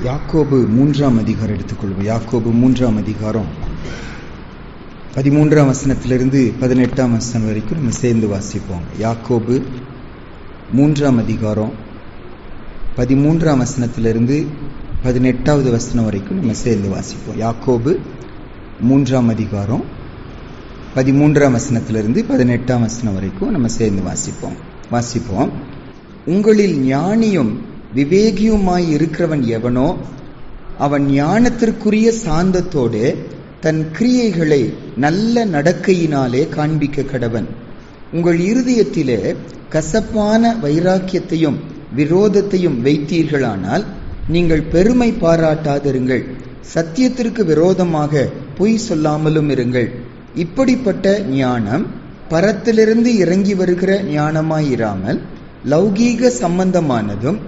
யாக்கோபு 3ஆம் அதிகாரம் எடுத்துக்கொள்வோம். யாக்கோபு 3ஆம் அதிகாரம் 13ஆம் வசனத்திலிருந்து 18ஆம் வசனம் வரைக்கும் நம்ம சேர்ந்து வாசிப்போம். யாக்கோபு 3ஆம் அதிகாரம் 13ஆம் வசனத்திலிருந்து 18வது வசனம் வரைக்கும் நம்ம சேர்ந்து வாசிப்போம். யாக்கோபு 3ஆம் அதிகாரம் 13ஆம் வசனத்திலிருந்து 18ஆம் வசனம் வரைக்கும் நம்ம சேர்ந்து வாசிப்போம். உங்களில் ஞானியும் விவேகியுமாய் இருக்கிறவன் எவனோ அவன் ஞானத்திற்குரிய சாந்தத்தோடு தன் கிரியைகளை நல்ல நடக்கையினாலே காண்பிக்க கடவன். உங்கள் இருதயத்திலே கசப்பான வைராக்கியத்தையும் விரோதத்தையும் வைத்தீர்களானால் நீங்கள் பெருமை பாராட்டாதிருங்கள். சத்தியத்திற்கு விரோதமாக பொய் சொல்லாமலும் இருங்கள். இப்படிப்பட்ட ஞானம் பரத்திலிருந்து இறங்கி வருகிற ஞானமாயிராமல் லௌகீக சம்பந்தமானதும்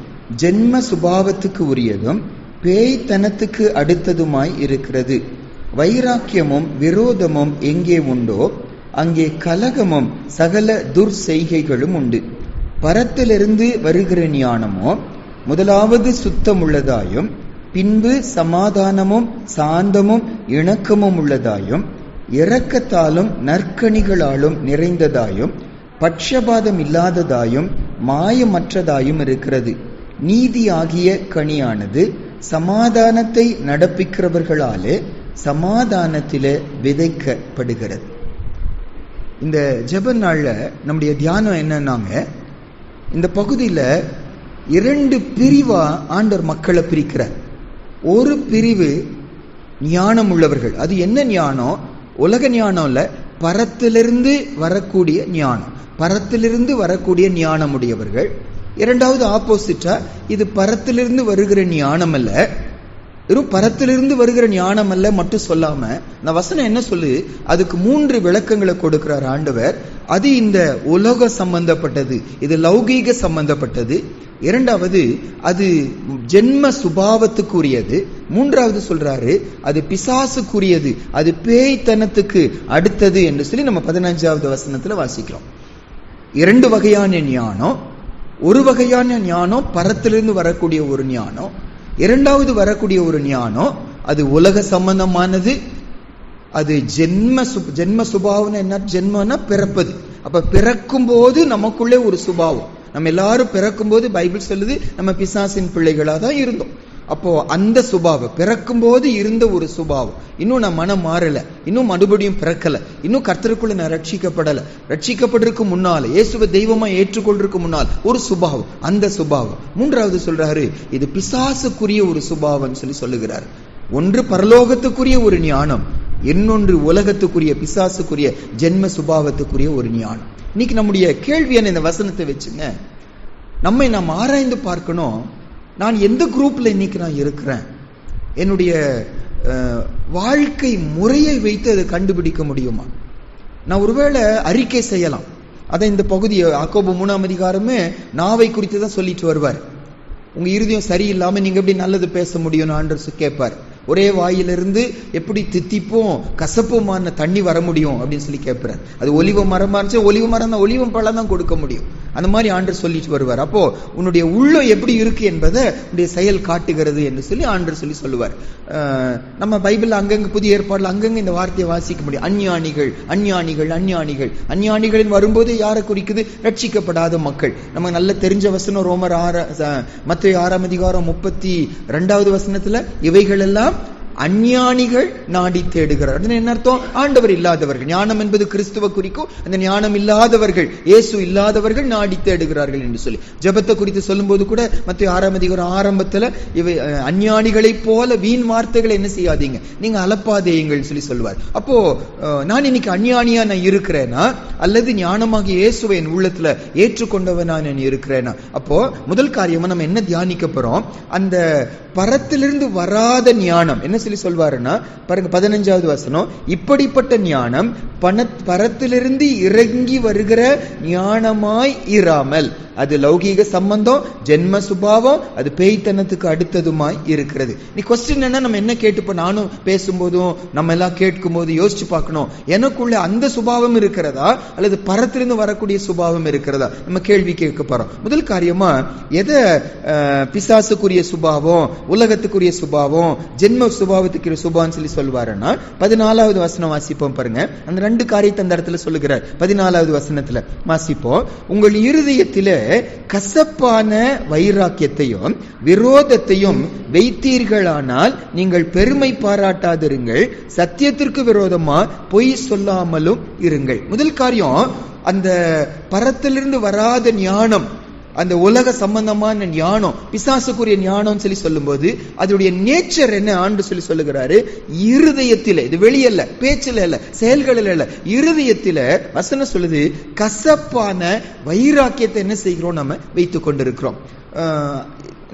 ஜென்ம சுபாவத்துக்கு உரியதும் பேய்த்தனத்துக்கு அடுத்ததுமாய் இருக்கிறது. வைராக்கியமும் விரோதமும் எங்கே உண்டோ அங்கே கலகமும் சகல துர்செய்கைகளும் உண்டு. பரத்திலிருந்து வருகிற ஞானமோ முதலாவது சுத்தமுள்ளதாயும் பின்பு சமாதானமும் சாந்தமும் இணக்கமும் உள்ளதாயும் இரக்கத்தாலும் நற்கனிகளாலும் நிறைந்ததாயும் பட்சபாதம் இல்லாததாயும் மாயமற்றதாயும் இருக்கிறது. நீதி ஆகிய கனியானது சமாதானத்தை நடப்பிக்கிறவர்களாலே சமாதானத்திலே விதைக்கப்படுகிறது. இந்த ஜெப நாள்ல நம்முடைய தியானம் என்னன்னாங்க, இந்த பகுதியில 2 பிரிவா ஆண்டவர் மக்களை பிரிக்கிறார். ஒரு பிரிவு ஞானம் உள்ளவர்கள். அது என்ன ஞானம்? உலக ஞானம் இல்ல, பரத்திலிருந்து வரக்கூடிய ஞானம், பரத்திலிருந்து வரக்கூடிய ஞானம் உடையவர்கள். இரண்டாவது ஆப்போசிட்டா, இது பரத்திலிருந்து வருகிற ஞானம் அல்ல, வெறும் பரத்திலிருந்து வருகிற ஞானம் அல்ல மட்டும் சொல்லாம இந்த வசனம் என்ன சொல்லு, அதுக்கு 3 விளக்கங்களை கொடுக்கிறார் ஆண்டவர். அது இந்த உலக சம்பந்தப்பட்டது, இது லௌகீக சம்பந்தப்பட்டது. இரண்டாவது அது ஜென்ம சுபாவத்துக்குரியது. மூன்றாவது சொல்றாரு அது பிசாசுக்குரியது, அது பேய்த்தனத்துக்கு அடுத்தது என்று சொல்லி நம்ம 15வது வசனத்துல வாசிக்கிறோம். 2 வகையான ஞானம். ஒரு வகையான ஞானம் பரத்திலிருந்து வரக்கூடிய ஒரு ஞானம். இரண்டாவது வரக்கூடிய ஒரு ஞானம் அது உலக சம்பந்தமானது. அது ஜென்ம சுபாவம். என்ன ஜென்மனா? பிறப்பது. அப்ப பிறக்கும் போது நமக்குள்ளே ஒரு சுபாவம். நம்ம எல்லாரும் பிறக்கும் போது பைபிள் சொல்லுது நம்ம பிசாசின் பிள்ளைகளா தான் இருந்தோம். அப்போ அந்த சுபாவம் பிறக்கும் போது இருந்த ஒரு சுபாவம். இன்னும் நான் மனம் மாறல, இன்னும் மறுபடியும் பிறக்கல, இன்னும் கர்த்தருக்குள்ள நான் ரட்சிக்கப்படல. ரட்சிக்கப்பட்டிருக்கு முன்னால, இயேசுவை தெய்வமா ஏற்றுக்கொண்டிருக்கு முன்னால் ஒரு சுபாவம், அந்த சுபாவம். மூன்றாவது சொல்றாரு இது பிசாசுக்குரிய ஒரு சுபாவம் சொல்லி சொல்லுகிறார். ஒன்று பரலோகத்துக்குரிய ஒரு ஞானம், இன்னொன்று உலகத்துக்குரிய பிசாசுக்குரிய ஜென்ம சுபாவத்துக்குரிய ஒரு ஞானம். இன்னைக்கு நம்முடைய கேள்வியான இந்த வசனத்தை வச்சுங்க நம்மை நாம் ஆராய்ந்து பார்க்கணும். நான் எந்த குரூப்ல இன்னைக்கு நான் இருக்கிறேன்? என்னுடைய வாழ்க்கை முறையை வைத்து அதை கண்டுபிடிக்க முடியுமா? நான் ஒருவேளை அறிக்கை செய்யலாம். அதை இந்த பகுதி யாக்கோபு 3ஆம் அதிகாரமே நாவை குறித்து தான் சொல்லிட்டு வருவார். உங்க இருதயம் சரியில்லாம நீங்க எப்படி நல்லது பேச முடியும் ஆண்டவர் கேட்பார். ஒரே வாயிலிருந்து எப்படி தித்திப்பும் கசப்புமான தண்ணி வர முடியும் அப்படின்னு சொல்லி கேட்கிறார். அது ஒலிவ மரமா இருந்துச்சு, ஒலிவ மரம் தான், ஒலிவம் பழம் தான் கொடுக்க முடியும். அந்த மாதிரி ஆண்டவர் சொல்லிட்டு வருவார். அப்போ உன்னுடைய உள்ளம் எப்படி இருக்கு என்பதை உன்னுடைய செயல் காட்டுகிறது என்று சொல்லி ஆண்டவர் சொல்லுவார். நம்ம பைபிள் அங்கங்க புதிய ஏற்பாடுல அங்கங்க இந்த வார்த்தையை வாசிக்க முடியும். அஞ்ஞானிகள் அஞ்ஞானிகள் அஞ்ஞானிகள். அஞ்ஞானிகளின் வரும்போது யாரை குறிக்குது? ரட்சிக்கப்படாத மக்கள். நமக்கு நல்ல தெரிஞ்ச வசனம் ரோமர் 6ஆம் அதிகாரம் 32வது வசனத்துல இவைகள் எல்லாம் அஞ்ஞானிகள் நாடி தேடுகிறார். என்ன அர்த்தம்? ஆண்டவர் இல்லாதவர்கள். ஞானம் என்பது கிறிஸ்துவ குறிக்கும். அந்த ஞானம் இல்லாதவர்கள், இயேசு இல்லாதவர்கள் நாடி தேடுகிறார்கள் என்று சொல்லி ஜெபத்தை குறித்து சொல்லும் போது கூட மத்தேயு 6ஆம் அதிகாரம் ஆரம்பத்துல இவை அஞ்ஞானிகளை போல வீண் வார்த்தைகளை என்ன செய்யாதீங்க, நீங்க அலப்பாதேயுங்கள் சொல்லி சொல்லுவார். அப்போ நான் இன்னைக்கு அஞ்ஞானியா நான் இருக்கிறேனா அல்லது ஞானமாக இயேசுவை என் உள்ளத்துல ஏற்றுக்கொண்டவனா நான் இருக்கிறேனா? அப்போ முதல் காரியமா நம்ம என்ன தியானிக்க போறோம்? அந்த பரத்திலிருந்து வராத ஞானம் என்ன சொல்லி சொல்வாருன்னா பாருங்க 15வது வசனம், இப்படிப்பட்ட ஞானம் பரத்திலிருந்து இறங்கி வருகிற ஞானமாய் இராமல், அது லௌகீக சம்பந்தம், ஜென்ம சுபாவம், அது பேய்த்தனத்துக்கு அடுத்ததுமாய் இருக்கிறது. நீ கொஸ்டின் என்ன, நம்ம என்ன கேட்டுப்போம், நானும் பேசும்போதும் நம்ம எல்லாம் கேட்கும் போது யோசிச்சு பார்க்கணும், எனக்குள்ள அந்த சுபாவம் இருக்கிறதா அல்லது பரத்திலிருந்து வரக்கூடிய சுபாவம் இருக்கிறதா, நம்ம கேள்வி கேட்க போறோம். முதல் காரியமா எதை பிசாசுக்குரிய சுபாவம், உலகத்துக்குரிய சுபாவம், ஜென்ம சுபாவத்துக்குரிய சுபாவம் சொல்லி சொல்வாருன்னா 14வது வசனம் வாசிப்போம் பாருங்க. அந்த 2 காரியத்தை அந்த இடத்துல சொல்லுகிறார். 14வது வசனத்துல வாசிப்போம், உங்கள் இருதயத்திலே கசப்பான வைராக்கியத்தையும் விரோதத்தையும் வைத்தீர்களானால் நீங்கள் பெருமை பாராட்டாதிருங்கள், சத்தியத்திற்கு விரோதமா பொய் சொல்லாமலும் இருங்கள். முதல் காரியம், அந்த பரத்திலிருந்து வராத ஞானம், அந்த உலக சம்பந்தமான ஞானம், பிசாசுக்குரிய ஞானம் சொல்லி சொல்லும் போது அதனுடைய நேச்சர் என்ன ஆண்டு சொல்லி சொல்லுகிறாரு, இருதயத்தில, இது வெளியல்ல, பேச்சில இல்ல, செயல்களில் இல்ல, இருதயத்தில வசனம் சொல்லுது, கசப்பான வைராக்கியத்தை என்ன செய்கிறோம், நம்ம வைத்துக் கொண்டிருக்கிறோம்.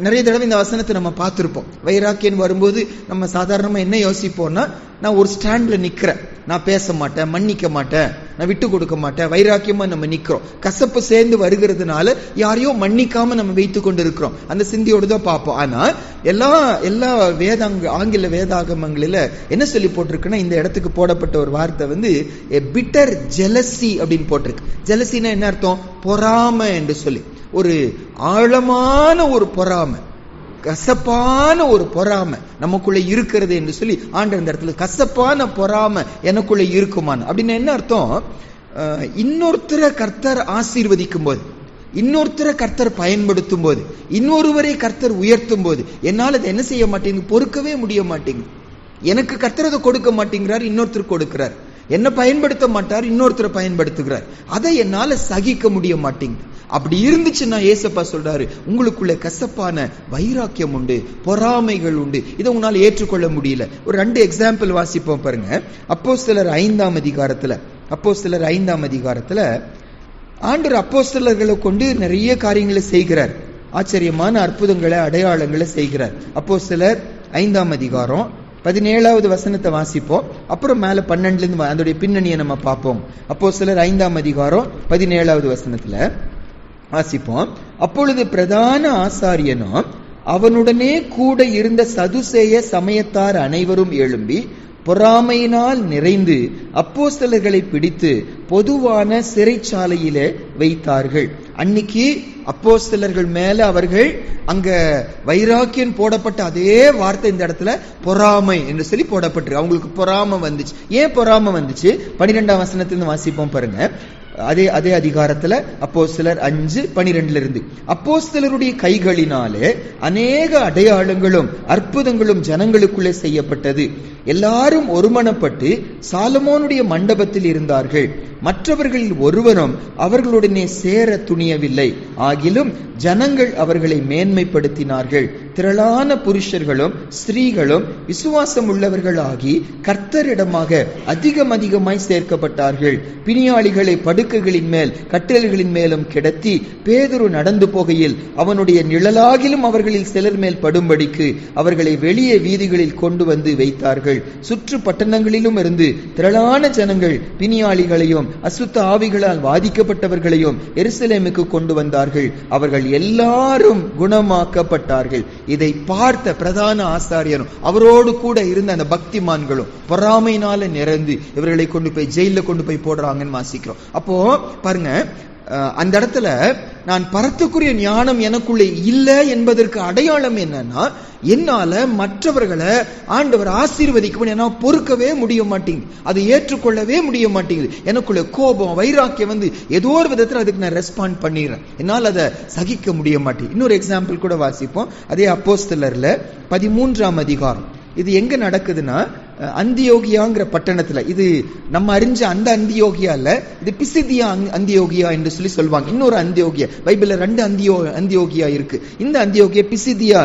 நிறைய தடவை இந்த வசனத்தை நம்ம பார்த்திருப்போம். வைராக்கியம் வரும்போது நம்ம சாதாரணமா என்ன யோசிப்போம்னா, நான் ஒரு ஸ்டாண்ட்ல நிக்கிறேன், நான் பேச மாட்டேன், மன்னிக்க மாட்டேன், நான் விட்டு கொடுக்க மாட்டேன், வைராக்கியமா நம்ம நிக்கிறோம். கசப்பு சேர்ந்து வருகிறதுனால யாரையோ மன்னிக்காம நம்ம வைத்துக் கொண்டு இருக்கிறோம், அந்த சிந்தியோடு தான் பார்ப்போம். ஆனா எல்லா ஆங்கில வேதாகமங்களில என்ன சொல்லி போட்டிருக்குன்னா, இந்த இடத்துக்கு போடப்பட்ட ஒரு வார்த்தை வந்து பிட்டர் ஜெலசி அப்படின்னு போட்டிருக்கு. ஜெலசினா என்ன அர்த்தம், பொறாமை என்று சொல்லி, ஒரு ஆழமான ஒரு பொறாமை, கசப்பான ஒரு பொறாமை நமக்குள்ள இருக்கிறது என்று சொல்லி ஆண்டவர் இந்த இடத்துல கசப்பான பொறாமை எனக்குள்ள இருக்குமான்னு. அப்படின்னு என்ன அர்த்தம், இன்னொருத்தரை கர்த்தர் ஆசீர்வதிக்கும் போது, இன்னொருத்தரை கர்த்தர் பயன்படுத்தும் போது, இன்னொருவரை கர்த்தர் உயர்த்தும் போது என்னால் அதை என்ன செய்ய மாட்டேங்குது, பொறுக்கவே முடிய மாட்டேங்குது. எனக்கு கர்த்தர் அதை கொடுக்க மாட்டேங்கிறார், இன்னொருத்தர் கொடுக்கிறார். என்ன பயன்படுத்த மாட்டார், இன்னொருத்தரை பயன்படுத்துகிறார். அதை என்னால சகிக்க முடிய மாட்டேங்குது. அப்படி இருந்துச்சுன்னா ஏசப்பா சொல்றாரு, உங்களுக்குள்ள கசப்பான வைராக்கியம் உண்டு, பொறாமைகள் உண்டு, இதை உங்களால ஏற்றுக்கொள்ள முடியல. ஒரு 2 எக்ஸாம்பிள் வாசிப்போம் பாருங்க. அப்போஸ்தலர் 5ஆம் அதிகாரத்துல ஆண்டவர் அப்போஸ்தலர்களை கொண்டு நிறைய காரியங்களை செய்கிறார், ஆச்சரியமான அற்புதங்களை, அடையாளங்களை செய்கிறார். அப்போஸ்தலர் 5ஆம் அதிகாரம் 17வது வசனத்தை வாசிப்போம், அப்புறம் மேல 12ல இருந்து அதோடைய பின்னணியை நம்ம பார்ப்போம். அப்போஸ்தலர் 5ஆம் அதிகாரம் 17வது வசனத்துல வாசிப்போம். அப்பொழுது பிரதான ஆசாரியனும் அவனுடனே கூட இருந்த சதுசேய சமயத்தார் அனைவரும் எழும்பி பொறாமையினால் நிறைந்து அப்போஸ்தலர்களை பிடித்து பொதுவான சிறைச்சாலையிலே வைத்தார்கள். அன்னைக்கு அப்போஸ்தலர்கள் மேல அவர்கள் அங்க வைராக்கியம் போடப்பட்ட அதே வார்த்தை இந்த இடத்துல பொறாமை என்று சொல்லி போடப்பட்டிருக்கு. அவங்களுக்கு பொறாமை வந்துச்சு. ஏன் பொறாமை வந்துச்சு, 12ஆம் வசனத்திலிருந்து வாசிப்போம் பாருங்க. அதே அதிகாரத்துல அப்போஸ்தலர் 5:12 இருந்து, அப்போஸ்தலருடைய கைகளினாலே அநேக அடையாளங்களும் அற்புதங்களும் ஜனங்களுக்குள்ளே செய்யப்பட்டது. எல்லாரும் ஒருமனப்பட்டு சாலமோனுடைய மண்டபத்தில் இருந்தார்கள். மற்றவர்களில் ஒருவரும் அவர்களுடனே சேர துணியவில்லை. ஆகிலும் ஜனங்கள் அவர்களை மேன்மைப்படுத்தினார்கள். திரளான புருஷர்களும் ஸ்திரீகளும் விசுவாசம் உள்ளவர்களாகி கர்த்தரிடமாக அதிகமாய் சேர்க்கப்பட்டார்கள். பிணியாளிகளை படுக்கைகளின் மேல் கட்டில்களின் மேலும் கிடத்தி பேதுரு நடந்து போகையில் அவனுடைய நிழலாகிலும் அவர்களில் சிலர் மேல் படும்படிக்கு அவர்களை வெளியே வீதிகளில் கொண்டு வந்து வைத்தார்கள். சுற்று பட்டணங்களிலும் இருந்து திரளான ஜனங்கள் பிணியாளிகளையும் அசுத்த ஆவிகளால் பாதிக்கப்பட்டவர்களையும் எருசலேமுக்கு கொண்டு வந்தார்கள். அவர்கள் எல்லாரும் குணமாக்கப்பட்டார்கள். இதை பார்த்த பிரதான ஆசாரியரும் அவரோடு கூட இருந்த அந்த பக்திமான்களும் பொறாமையினால நிறைந்து இவர்களை கொண்டு போய் ஜெயில கொண்டு போய் போடுறாங்கன்னு வாசிக்கிறோம். அப்போ பாருங்க, அந்த இடத்துல நான் பரத்துக்குரிய ஞானம் எனக்குள்ளே இல்லை என்பதற்கு அடையாளம் என்னன்னா, என்னால மற்றவர்களை ஆண்டவர் ஆசீர்வதிக்க பொறுக்கவே முடிய மாட்டேங்குது, அதை ஏற்றுக்கொள்ளவே முடிய மாட்டேங்குது. எனக்குள்ள கோபம், வைராக்கியம் வந்து ஏதோ ஒரு விதத்தில் அதுக்கு நான் ரெஸ்பாண்ட் பண்ணிடுறேன், என்னால் அதை சகிக்க முடிய மாட்டேங்குது. இன்னொரு எக்ஸாம்பிள் கூட வாசிப்போம். அதே அப்போஸ்தலர்ல 13ஆம் அதிகாரம். இது எங்க நடக்குதுன்னா, அந்தியோகியாங்கிற பட்டணத்துல, இது நம்ம அறிஞ்ச அந்த அந்தியோகியா இல்ல, இது பிசிதியா அந்தியோகியா என்று சொல்லி சொல்லுவாங்க. இன்னொரு அந்தியோகியா, பைபிள்ல 2 அந்தியோகியா இருக்கு. இந்த அந்தியோகியா பிசிதியா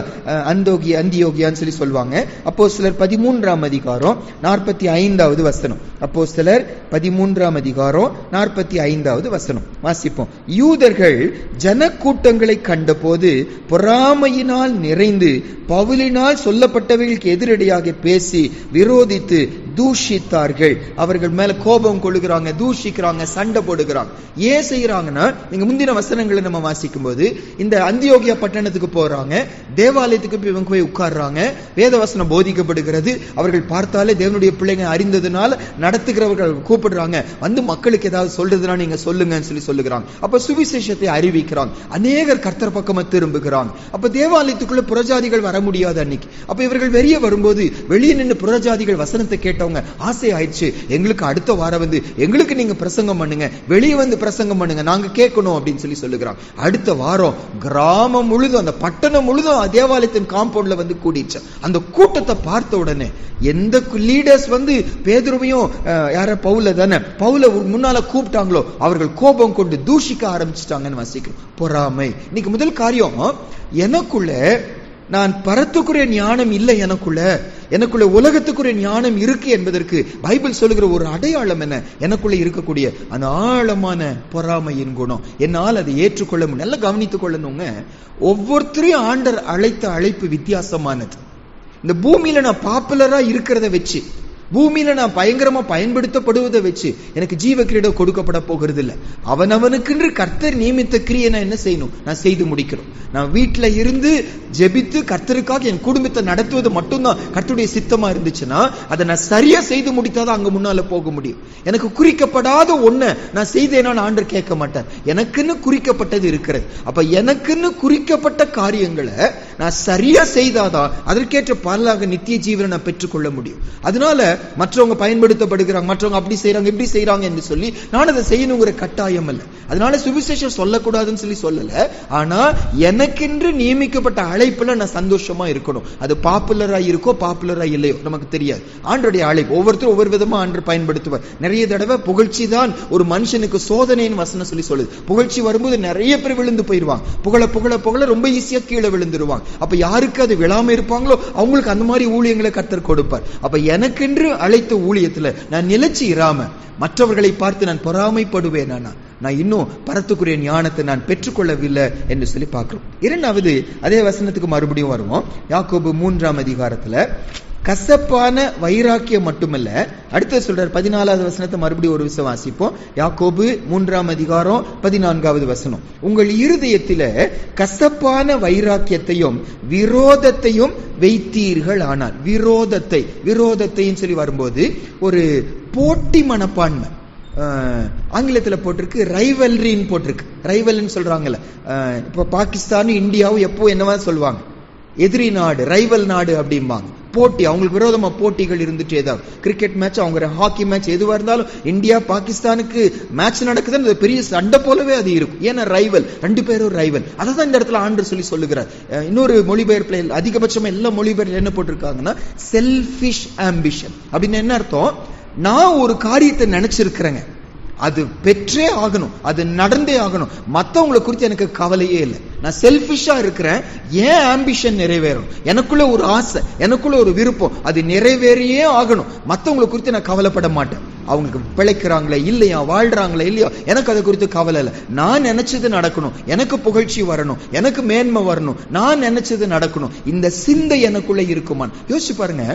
அந்தியோகியான்னு சொல்லி சொல்லுவாங்க. அப்போஸ்தலர் 13ஆம் அதிகாரம் 45வது வசனம். அப்போஸ்தலர் 13ஆம் அதிகாரம் 45வது வசனம் வாசிப்போம். யூதர்கள் ஜனக்கூட்டங்களை கண்டபோது பொறாமையினால் நிறைந்து பவுலினால் சொல்லப்பட்டவைகளுக்கு எதிரடியாக பேசி விரோதித்து தூஷித்தார்கள். அவர்கள் மேல கோபம் கொள்ளுகிறாங்க, தூஷிக்கிறாங்க, சண்டை போடுகிறாங்க. ஏன் செய்யறாங்கன்னா, நீங்க முந்தின வசனங்களை நம்ம வாசிக்கும் போது இந்த அந்தியோகியா பட்டணத்துக்கு போறாங்க, தேவாலயத்துக்கு இவங்க போய் உட்கார்றாங்க, வேத வசனம் போதிக்கப்படுகிறது. அவர்கள் பார்த்தாலே தேவனுடைய பிள்ளைங்க அறிந்ததுனால நடத்துகிறவர்கள் கூப்பிடுறாங்க, வந்து மக்களுக்கு ஏதாவது சொல்றதுனா நீங்க சொல்லுங்கன்னு சொல்லி சொல்லுகிறாங்க. அப்ப சுவிசேஷத்தை அறிவிக்கிறாங்க. அநேகர் கர்த்தர் பக்கமா திரும்புகிறாங்க. அப்ப தேவாலயத்துக்குள்ள புறஜாதிகள் வர முடியாது அன்னைக்கு. அப்ப இவர்கள் வெளியே வரும்போது வெளியே நின்று புறஜாதிகள் வசனத்தை கேட்டவங்க ஆசை ஆயிடுச்சு, எங்களுக்கு அடுத்த வாரம் வந்து எங்களுக்கு நீங்க பிரசங்கம் பண்ணுங்க, வெளியே வந்து பிரசங்கம் பண்ணுங்க, நாங்க கேட்கணும் அப்படின்னு சொல்லி சொல்லுகிறாங்க. அடுத்த வாரம் கிராமம் முழுதும், அந்த பட்டணம் முழுதும் தேவாலயத்தின் காம்பவுண்ட்ல வந்து கூடிச்சு. அந்த கூட்டத்தை பார்த்த உடனே எந்த லீடர்ஸ் வந்து பேதுருவையும் யார பவுல தானே பவுல முன்னால கூப்பிட்டாங்களோ அவர்கள் கோபம் கொண்டு தூஷிக்க ஆரம்பிச்சுட்டாங்கன்னு வாசிக்கிறோம். பொறாமை. இன்னைக்கு முதல் காரியம், எனக்குள்ள நான் பரத்துக்குரிய ஞானம் இல்லை, எனக்குள்ள உலகத்துக்குரிய ஞானம் இருக்கு என்பதற்கு பைபிள் சொல்லுகிற ஒரு அடையாளம் என்ன? எனக்குள்ள இருக்கக்கூடிய அந்த ஆழமான பொறாமையின் குணம். என்னால் அதை ஏற்றுக்கொள்ள முடியும். நல்லா கவனித்துக் கொள்ளணுங்க, ஒவ்வொருத்தரையும் ஆண்டவர் அழைத்த அழைப்பு வித்தியாசமானது. இந்த பூமியில நான் பாப்புலரா இருக்கிறத வச்சு, பூமியில நான் பயங்கரமா பயன்படுத்தப்படுவதை வச்சு எனக்கு ஜீவ கிரீடம் கொடுக்கப்பட போகிறது இல்ல. அவனவனுக்கு கர்த்தர் நியமித்த கிரியை நான் என்ன செய்யணும்? நான் செய்து முடிக்கிறோம். நான் வீட்டுல இருந்து ஜெபித்து கர்த்தருக்காக என் குடும்பத்தை நடத்துவது மட்டும்தான் கர்த்தருடைய சித்தமா இருந்துச்சுன்னா அதை நான் சரியா செய்து முடித்தாதான் அங்க முன்னால போக முடியும். எனக்கு குறிக்கப்படாத ஒண்ணு நான் செய்தேனா ஆண்டவர் கேட்க மாட்டார். எனக்குன்னு குறிக்கப்பட்டது இருக்கிறது. அப்ப எனக்குன்னு குறிக்கப்பட்ட காரியங்களை நான் சரியா செய்தாதான் அதற்கேற்ற பலனாக நித்திய ஜீவனை நான் பெற்றுக்கொள்ள முடியும். அதனால மற்றவங்க பயன்படுத்தப்படுகிறாங்க, மற்றவங்க அப்படி செய்யறாங்க இப்படி செய்யறாங்க என்று சொல்லி நான் அதை செய்யணுங்கிற கட்டாயம் அல்ல. அதனால சுவிசேஷம் சொல்லக்கூடாதுன்னு சொல்லி சொல்லல. ஆனா எனக்கென்று நியமிக்கப்பட்ட அழைப்புல நான் சந்தோஷமா இருக்கணும். அது பாப்புலரா இருக்கோ பாப்புலரா இல்லையோ நமக்கு தெரியாது. ஆண்டருடைய அழைப்பு ஒவ்வொருத்தரும் ஒவ்வொரு விதமா ஆண்டு பயன்படுத்துவார். நிறைய தடவை புகழ்ச்சி தான் ஒரு மனுஷனுக்கு சோதனைன்னு வசனம் சொல்லி சொல்லுது. புகழ்ச்சி வரும்போது நிறைய பேர் விழுந்து போயிருவாங்க. புகழ புகழ புகழ ரொம்ப ஈஸியா கீழே விழுந்துருவாங்க. அப்ப யாருக்கு அது விழாம இருப்பாங்களோ அவங்களுக்கு அந்த மாதிரி ஊழியங்களை கர்த்தர் கொடுப்பார். அப்ப எனக்கென்று அழைத்த ஊழியத்துல நான் நிலைச்சு இராம மற்றவர்களை பார்த்து நான் பொறாமைப்படுவேன். நான் இன்னும் பரத்துக்குரிய ஞானத்தை நான் பெற்றுக்கொள்ளவில்லை என்று சொல்லி பார்க்கிறோம். இரண்டாவது அதே வசனத்துக்கு மறுபடியும் வருவோம். யாக்கோபு 3ஆம் அதிகாரத்துல கசப்பான வைராக்கியம் மட்டுமல்ல, அடுத்து சொல்றார் 14வது வசனத்தை மறுபடியும் ஒரு விஷயம் வாசிப்போம். யாக்கோபு 3ஆம் அதிகாரம் 14வது வசனம். உங்கள் இருதயத்தில கசப்பான வைராக்கியத்தையும் விரோதத்தையும் வைத்தீர்கள். ஆனால் விரோதத்தையும் சொல்லி வரும்போது ஒரு போட்டி மனப்பான்மை, ஆங்கிலத்தில் போட்டிருக்கு ரைவல்ரின்னு போட்டிருக்கு. ரைவல்னு சொல்றாங்கல்ல, இப்ப பாகிஸ்தானும் இந்தியாவும் எப்போ என்னவா சொல்லுவாங்க, எதிரி நாடு, ரைவல் நாடு அப்படிம்பாங்க. போட்டி, அவங்களுக்கு விரோதமா போட்டிகள் இருந்துட்டே தான். கிரிக்கெட் மேட்ச், அவங்க ஹாக்கி மேட்ச் எதுவா இருந்தாலும் இந்தியா பாகிஸ்தானுக்கு மேட்ச் நடக்குதுன்னு பெரிய சண்டை போலவே அது இருக்கும். ஏன்னா ரைவல், 2 பேரும் ரைவல். அதான் இந்த இடத்துல ஆண்டவர் சொல்லி சொல்லுகிறார். இன்னொரு மொழிபெயர்ப்புல அதிகபட்சமா எல்லா மொழிபெயர்ப்புல என்ன போட்டிருக்காங்கன்னா செல்ஃபிஷ் ஆம்பிஷன் அப்படின்னு. என்ன அர்த்தம்? நான் ஒரு காரியத்தை நினைச்சிருக்கிறேங்க, அது பெற்றே ஆகணும், அது நடந்தே ஆகணும், மற்றவங்களை குறித்து எனக்கு கவலையே இல்லை. நான் செல்ஃபிஷா இருக்கிறேன், ஏன் ஆம்பிஷன் நிறைவேறும், எனக்குள்ள ஒரு ஆசை, எனக்குள்ள ஒரு விருப்பம், அது நிறைவேறியே ஆகணும். மற்றவங்களை குறித்து நான் கவலைப்பட மாட்டேன். அவங்களுக்கு பிழைக்கிறாங்களே இல்லையா, வாழ்றாங்களே இல்லையா, எனக்கு அதை குறித்து கவலை இல்லை. நான் நினைச்சது நடக்கணும், எனக்கு புகழ்ச்சி வரணும், எனக்கு மேன்மை வரணும், நான் நினைச்சது நடக்கணும். இந்த சிந்தை எனக்குள்ள இருக்குமான் யோசிச்சு பாருங்க.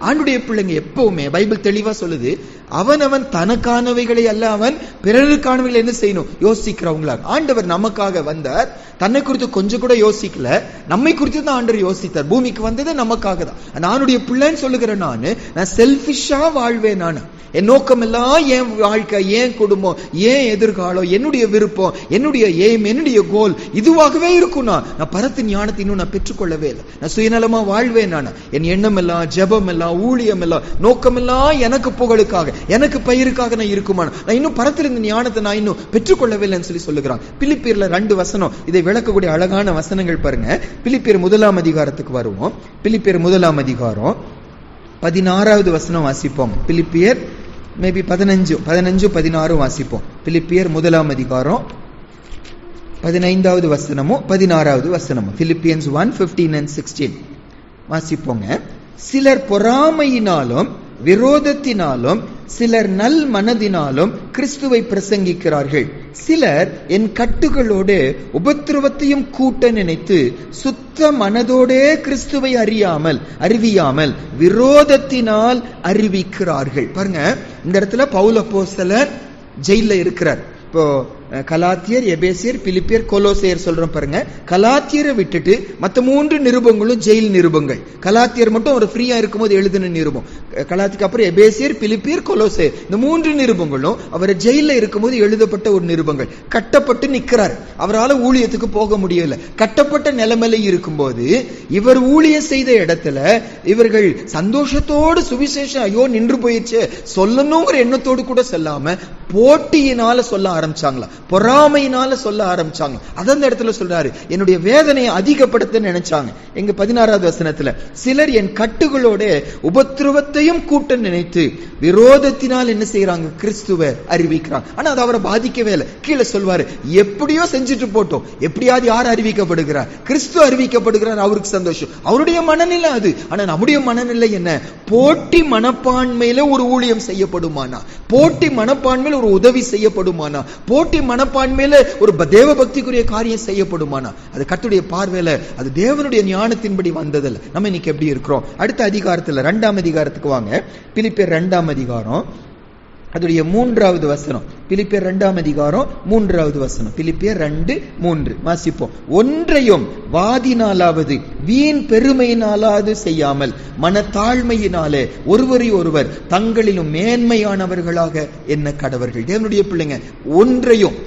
ஆண்டுடைய பிள்ளைங்க எப்பவுமே பைபிள் தெளிவா சொல்லுது, அவனவன் தனக்கானவைகளை அல்ல அவன் பிறருக்கானவைகளை என்ன செய்யணும் யோசிக்கிறவங்களா. ஆண்டவர் நமக்காக வந்தார், தன்னை குறித்து கொஞ்சம் கூட யோசிக்கல, நம்மை குறித்து தான் ஆண்டவர் யோசித்தார். பூமிக்கு வந்தது நமக்காக தான். நானுடைய பிள்ளைன்னு சொல்லுகிறேன். நான் செல்ஃபிஷா வாழ்வேன். என் நோக்கம் எல்லாம் என் வாழ்க்கை, என் குடும்பம், என் எதிர்காலம், என்னுடைய விருப்பம், என்னுடைய எய்ம், என்னுடைய கோல் இதுவாகவே இருக்கும். நான் பரத்தின் ஞானத்தை இன்னும் நான் பெற்றுக்கொள்ளவே இல்லை. நான் சுயநலமா வாழ்வேன். என் எண்ணம் எல்லாம், ஜெபம் எல்லாம், ஊழியம் எல்லாம், நோக்கம் எல்லாம் எனக்கு புகழுக்காக, எனக்கு பயிருக்காக நான் இருக்குமா. நான் இன்னும் பரத்திலிருந்து ஞானத்தை நான் இன்னும் பெற்றுக்கொள்ளவே இல்லைன்னு சொல்லி சொல்லுகிறான். பிலிப்பியர்ல 2 வசனம் இதை விளக்கக்கூடிய அழகான வசனங்கள் பாருங்க. பிலிப்பியர் 1ஆம் அதிகாரத்துக்கு வருவோம். பிலிப்பியர் 1ஆம் அதிகாரம் 16வது வசனம் வாசிப்போம். பிலிப்பியர் மேபி 15-16 வாசிப்போம். பிலிப்பியர் 1ஆம் அதிகாரம் 15வது வசனமும் 16வது வசனமும். Philippians 1:15 and 16 வாசிப்போங்க. சிலர் பொறாமையினாலும் விரோதத்தினாலும் சிலர் நல் மனதினாலும் கிறிஸ்துவை பிரசங்கிக்கிறார்கள். சிலர் என் கட்டுகளோடு உபத்திரவத்தையும் கூட்ட நினைத்து சுத்த மனதோடே கிறிஸ்துவை அறிவியாமல் விரோதத்தினால் அறிவிக்கிறார்கள். பாருங்க, இந்த இடத்துல பவுல் அப்போஸ்தலர் ஜெயில இருக்கிறார். இப்போ கலாத்தியர், எபேசியர், பிலிப்பியர், கொலோசையர் சொல்றோம் பாருங்க. கலாத்தியரை விட்டுட்டு மற்ற 3 நிருபங்களும் ஜெயில் நிருபங்கள். கலாத்தியர் மட்டும் ஒரு ஃப்ரீயா இருக்கும்போது எழுதின நிருபம். கலாத்திக்கு அப்புறம் எபேசியர், பிலிப்பியர், கொலோசையர், இந்த 3 நிருபங்களும் அவர் ஜெயில இருக்கும்போது எழுதப்பட்ட ஒரு நிருபங்கள். கட்டப்பட்டு நிற்கிறார், அவரால் ஊழியத்துக்கு போக முடியல. கட்டப்பட்ட நிலைமையில இருக்கும்போது இவர் ஊழியம் செய்த இடத்துல இவர்கள் சந்தோஷத்தோடு சுவிசேஷம் ஐயோ நின்று போயிடுச்சு சொல்லணுங்கிற எண்ணத்தோடு கூட சொல்லாம போட்டியினால சொல்ல ஆரம்பிச்சாங்களா, பொறாமையினால சொல்ல ஆரம்பிச்சாங்க. அதான் இடத்துல சொல்றாரு, என்னுடைய வேதனையை அதிகப்படுத்த நினைச்சாங்க. எங்க 16வது வசனத்துல, சிலர் என் கட்டுகளோட உபத்திரவத்தையும் கூட்ட நினைத்து விரோதத்தினால் என்ன செய்யறாங்க, கிறிஸ்துவை அறிவிக்கிறாங்க. ஆனா அது அவரை பாதிக்கவே இல்லை. கீழே சொல்வாரு, எப்படியோ செஞ்சுட்டு போட்டோம், எப்படியாவது யார் அறிவிக்கப்படுகிறார், கிறிஸ்து அறிவிக்கப்படுகிறார், அவருக்கு சந்தோஷம், அவருடைய மனநிலை அது. ஆனா நம்முடைய மனநிலை என்ன, போட்டி மனப்பான்மையில ஒரு ஊழியம் செய்யப்படுமானா, போட்டி மனப்பான்மையில ஒரு உதவி செய்யப்படுமானா, போட்டி மனப்பான்மையில ஒரு தேவ பக்திக்குரிய காரியம் செய்யப்படுமானா, அது கர்த்தருடைய பார்வையில அது தேவனுடைய ஞானத்தின்படி வந்ததில்லை. நம்ம இன்னைக்கு எப்படி இருக்கிறோம்? அடுத்த அதிகாரத்துல 2ஆம் அதிகாரத்துக்கு வாங்க. பிலிப்பியர் 2ஆம் அதிகாரம் அதோடைய 3வது வசனம். பிலிப்பியர் 2ஆம் அதிகாரம் 3வது வசனம். பிலிப்பியர் 2:3 வாசிப்போம். ஒன்றையும் வாதினாலாவது வீண் பெருமையினாலாவது செய்யாமல் மனத்தாழ்மையினாலே ஒருவரை ஒருவர் தங்களிலும் மேன்மையானவர்களாக என்ன கடவர்கள். தேவனுடைய பிள்ளைங்க, ஒன்றையும்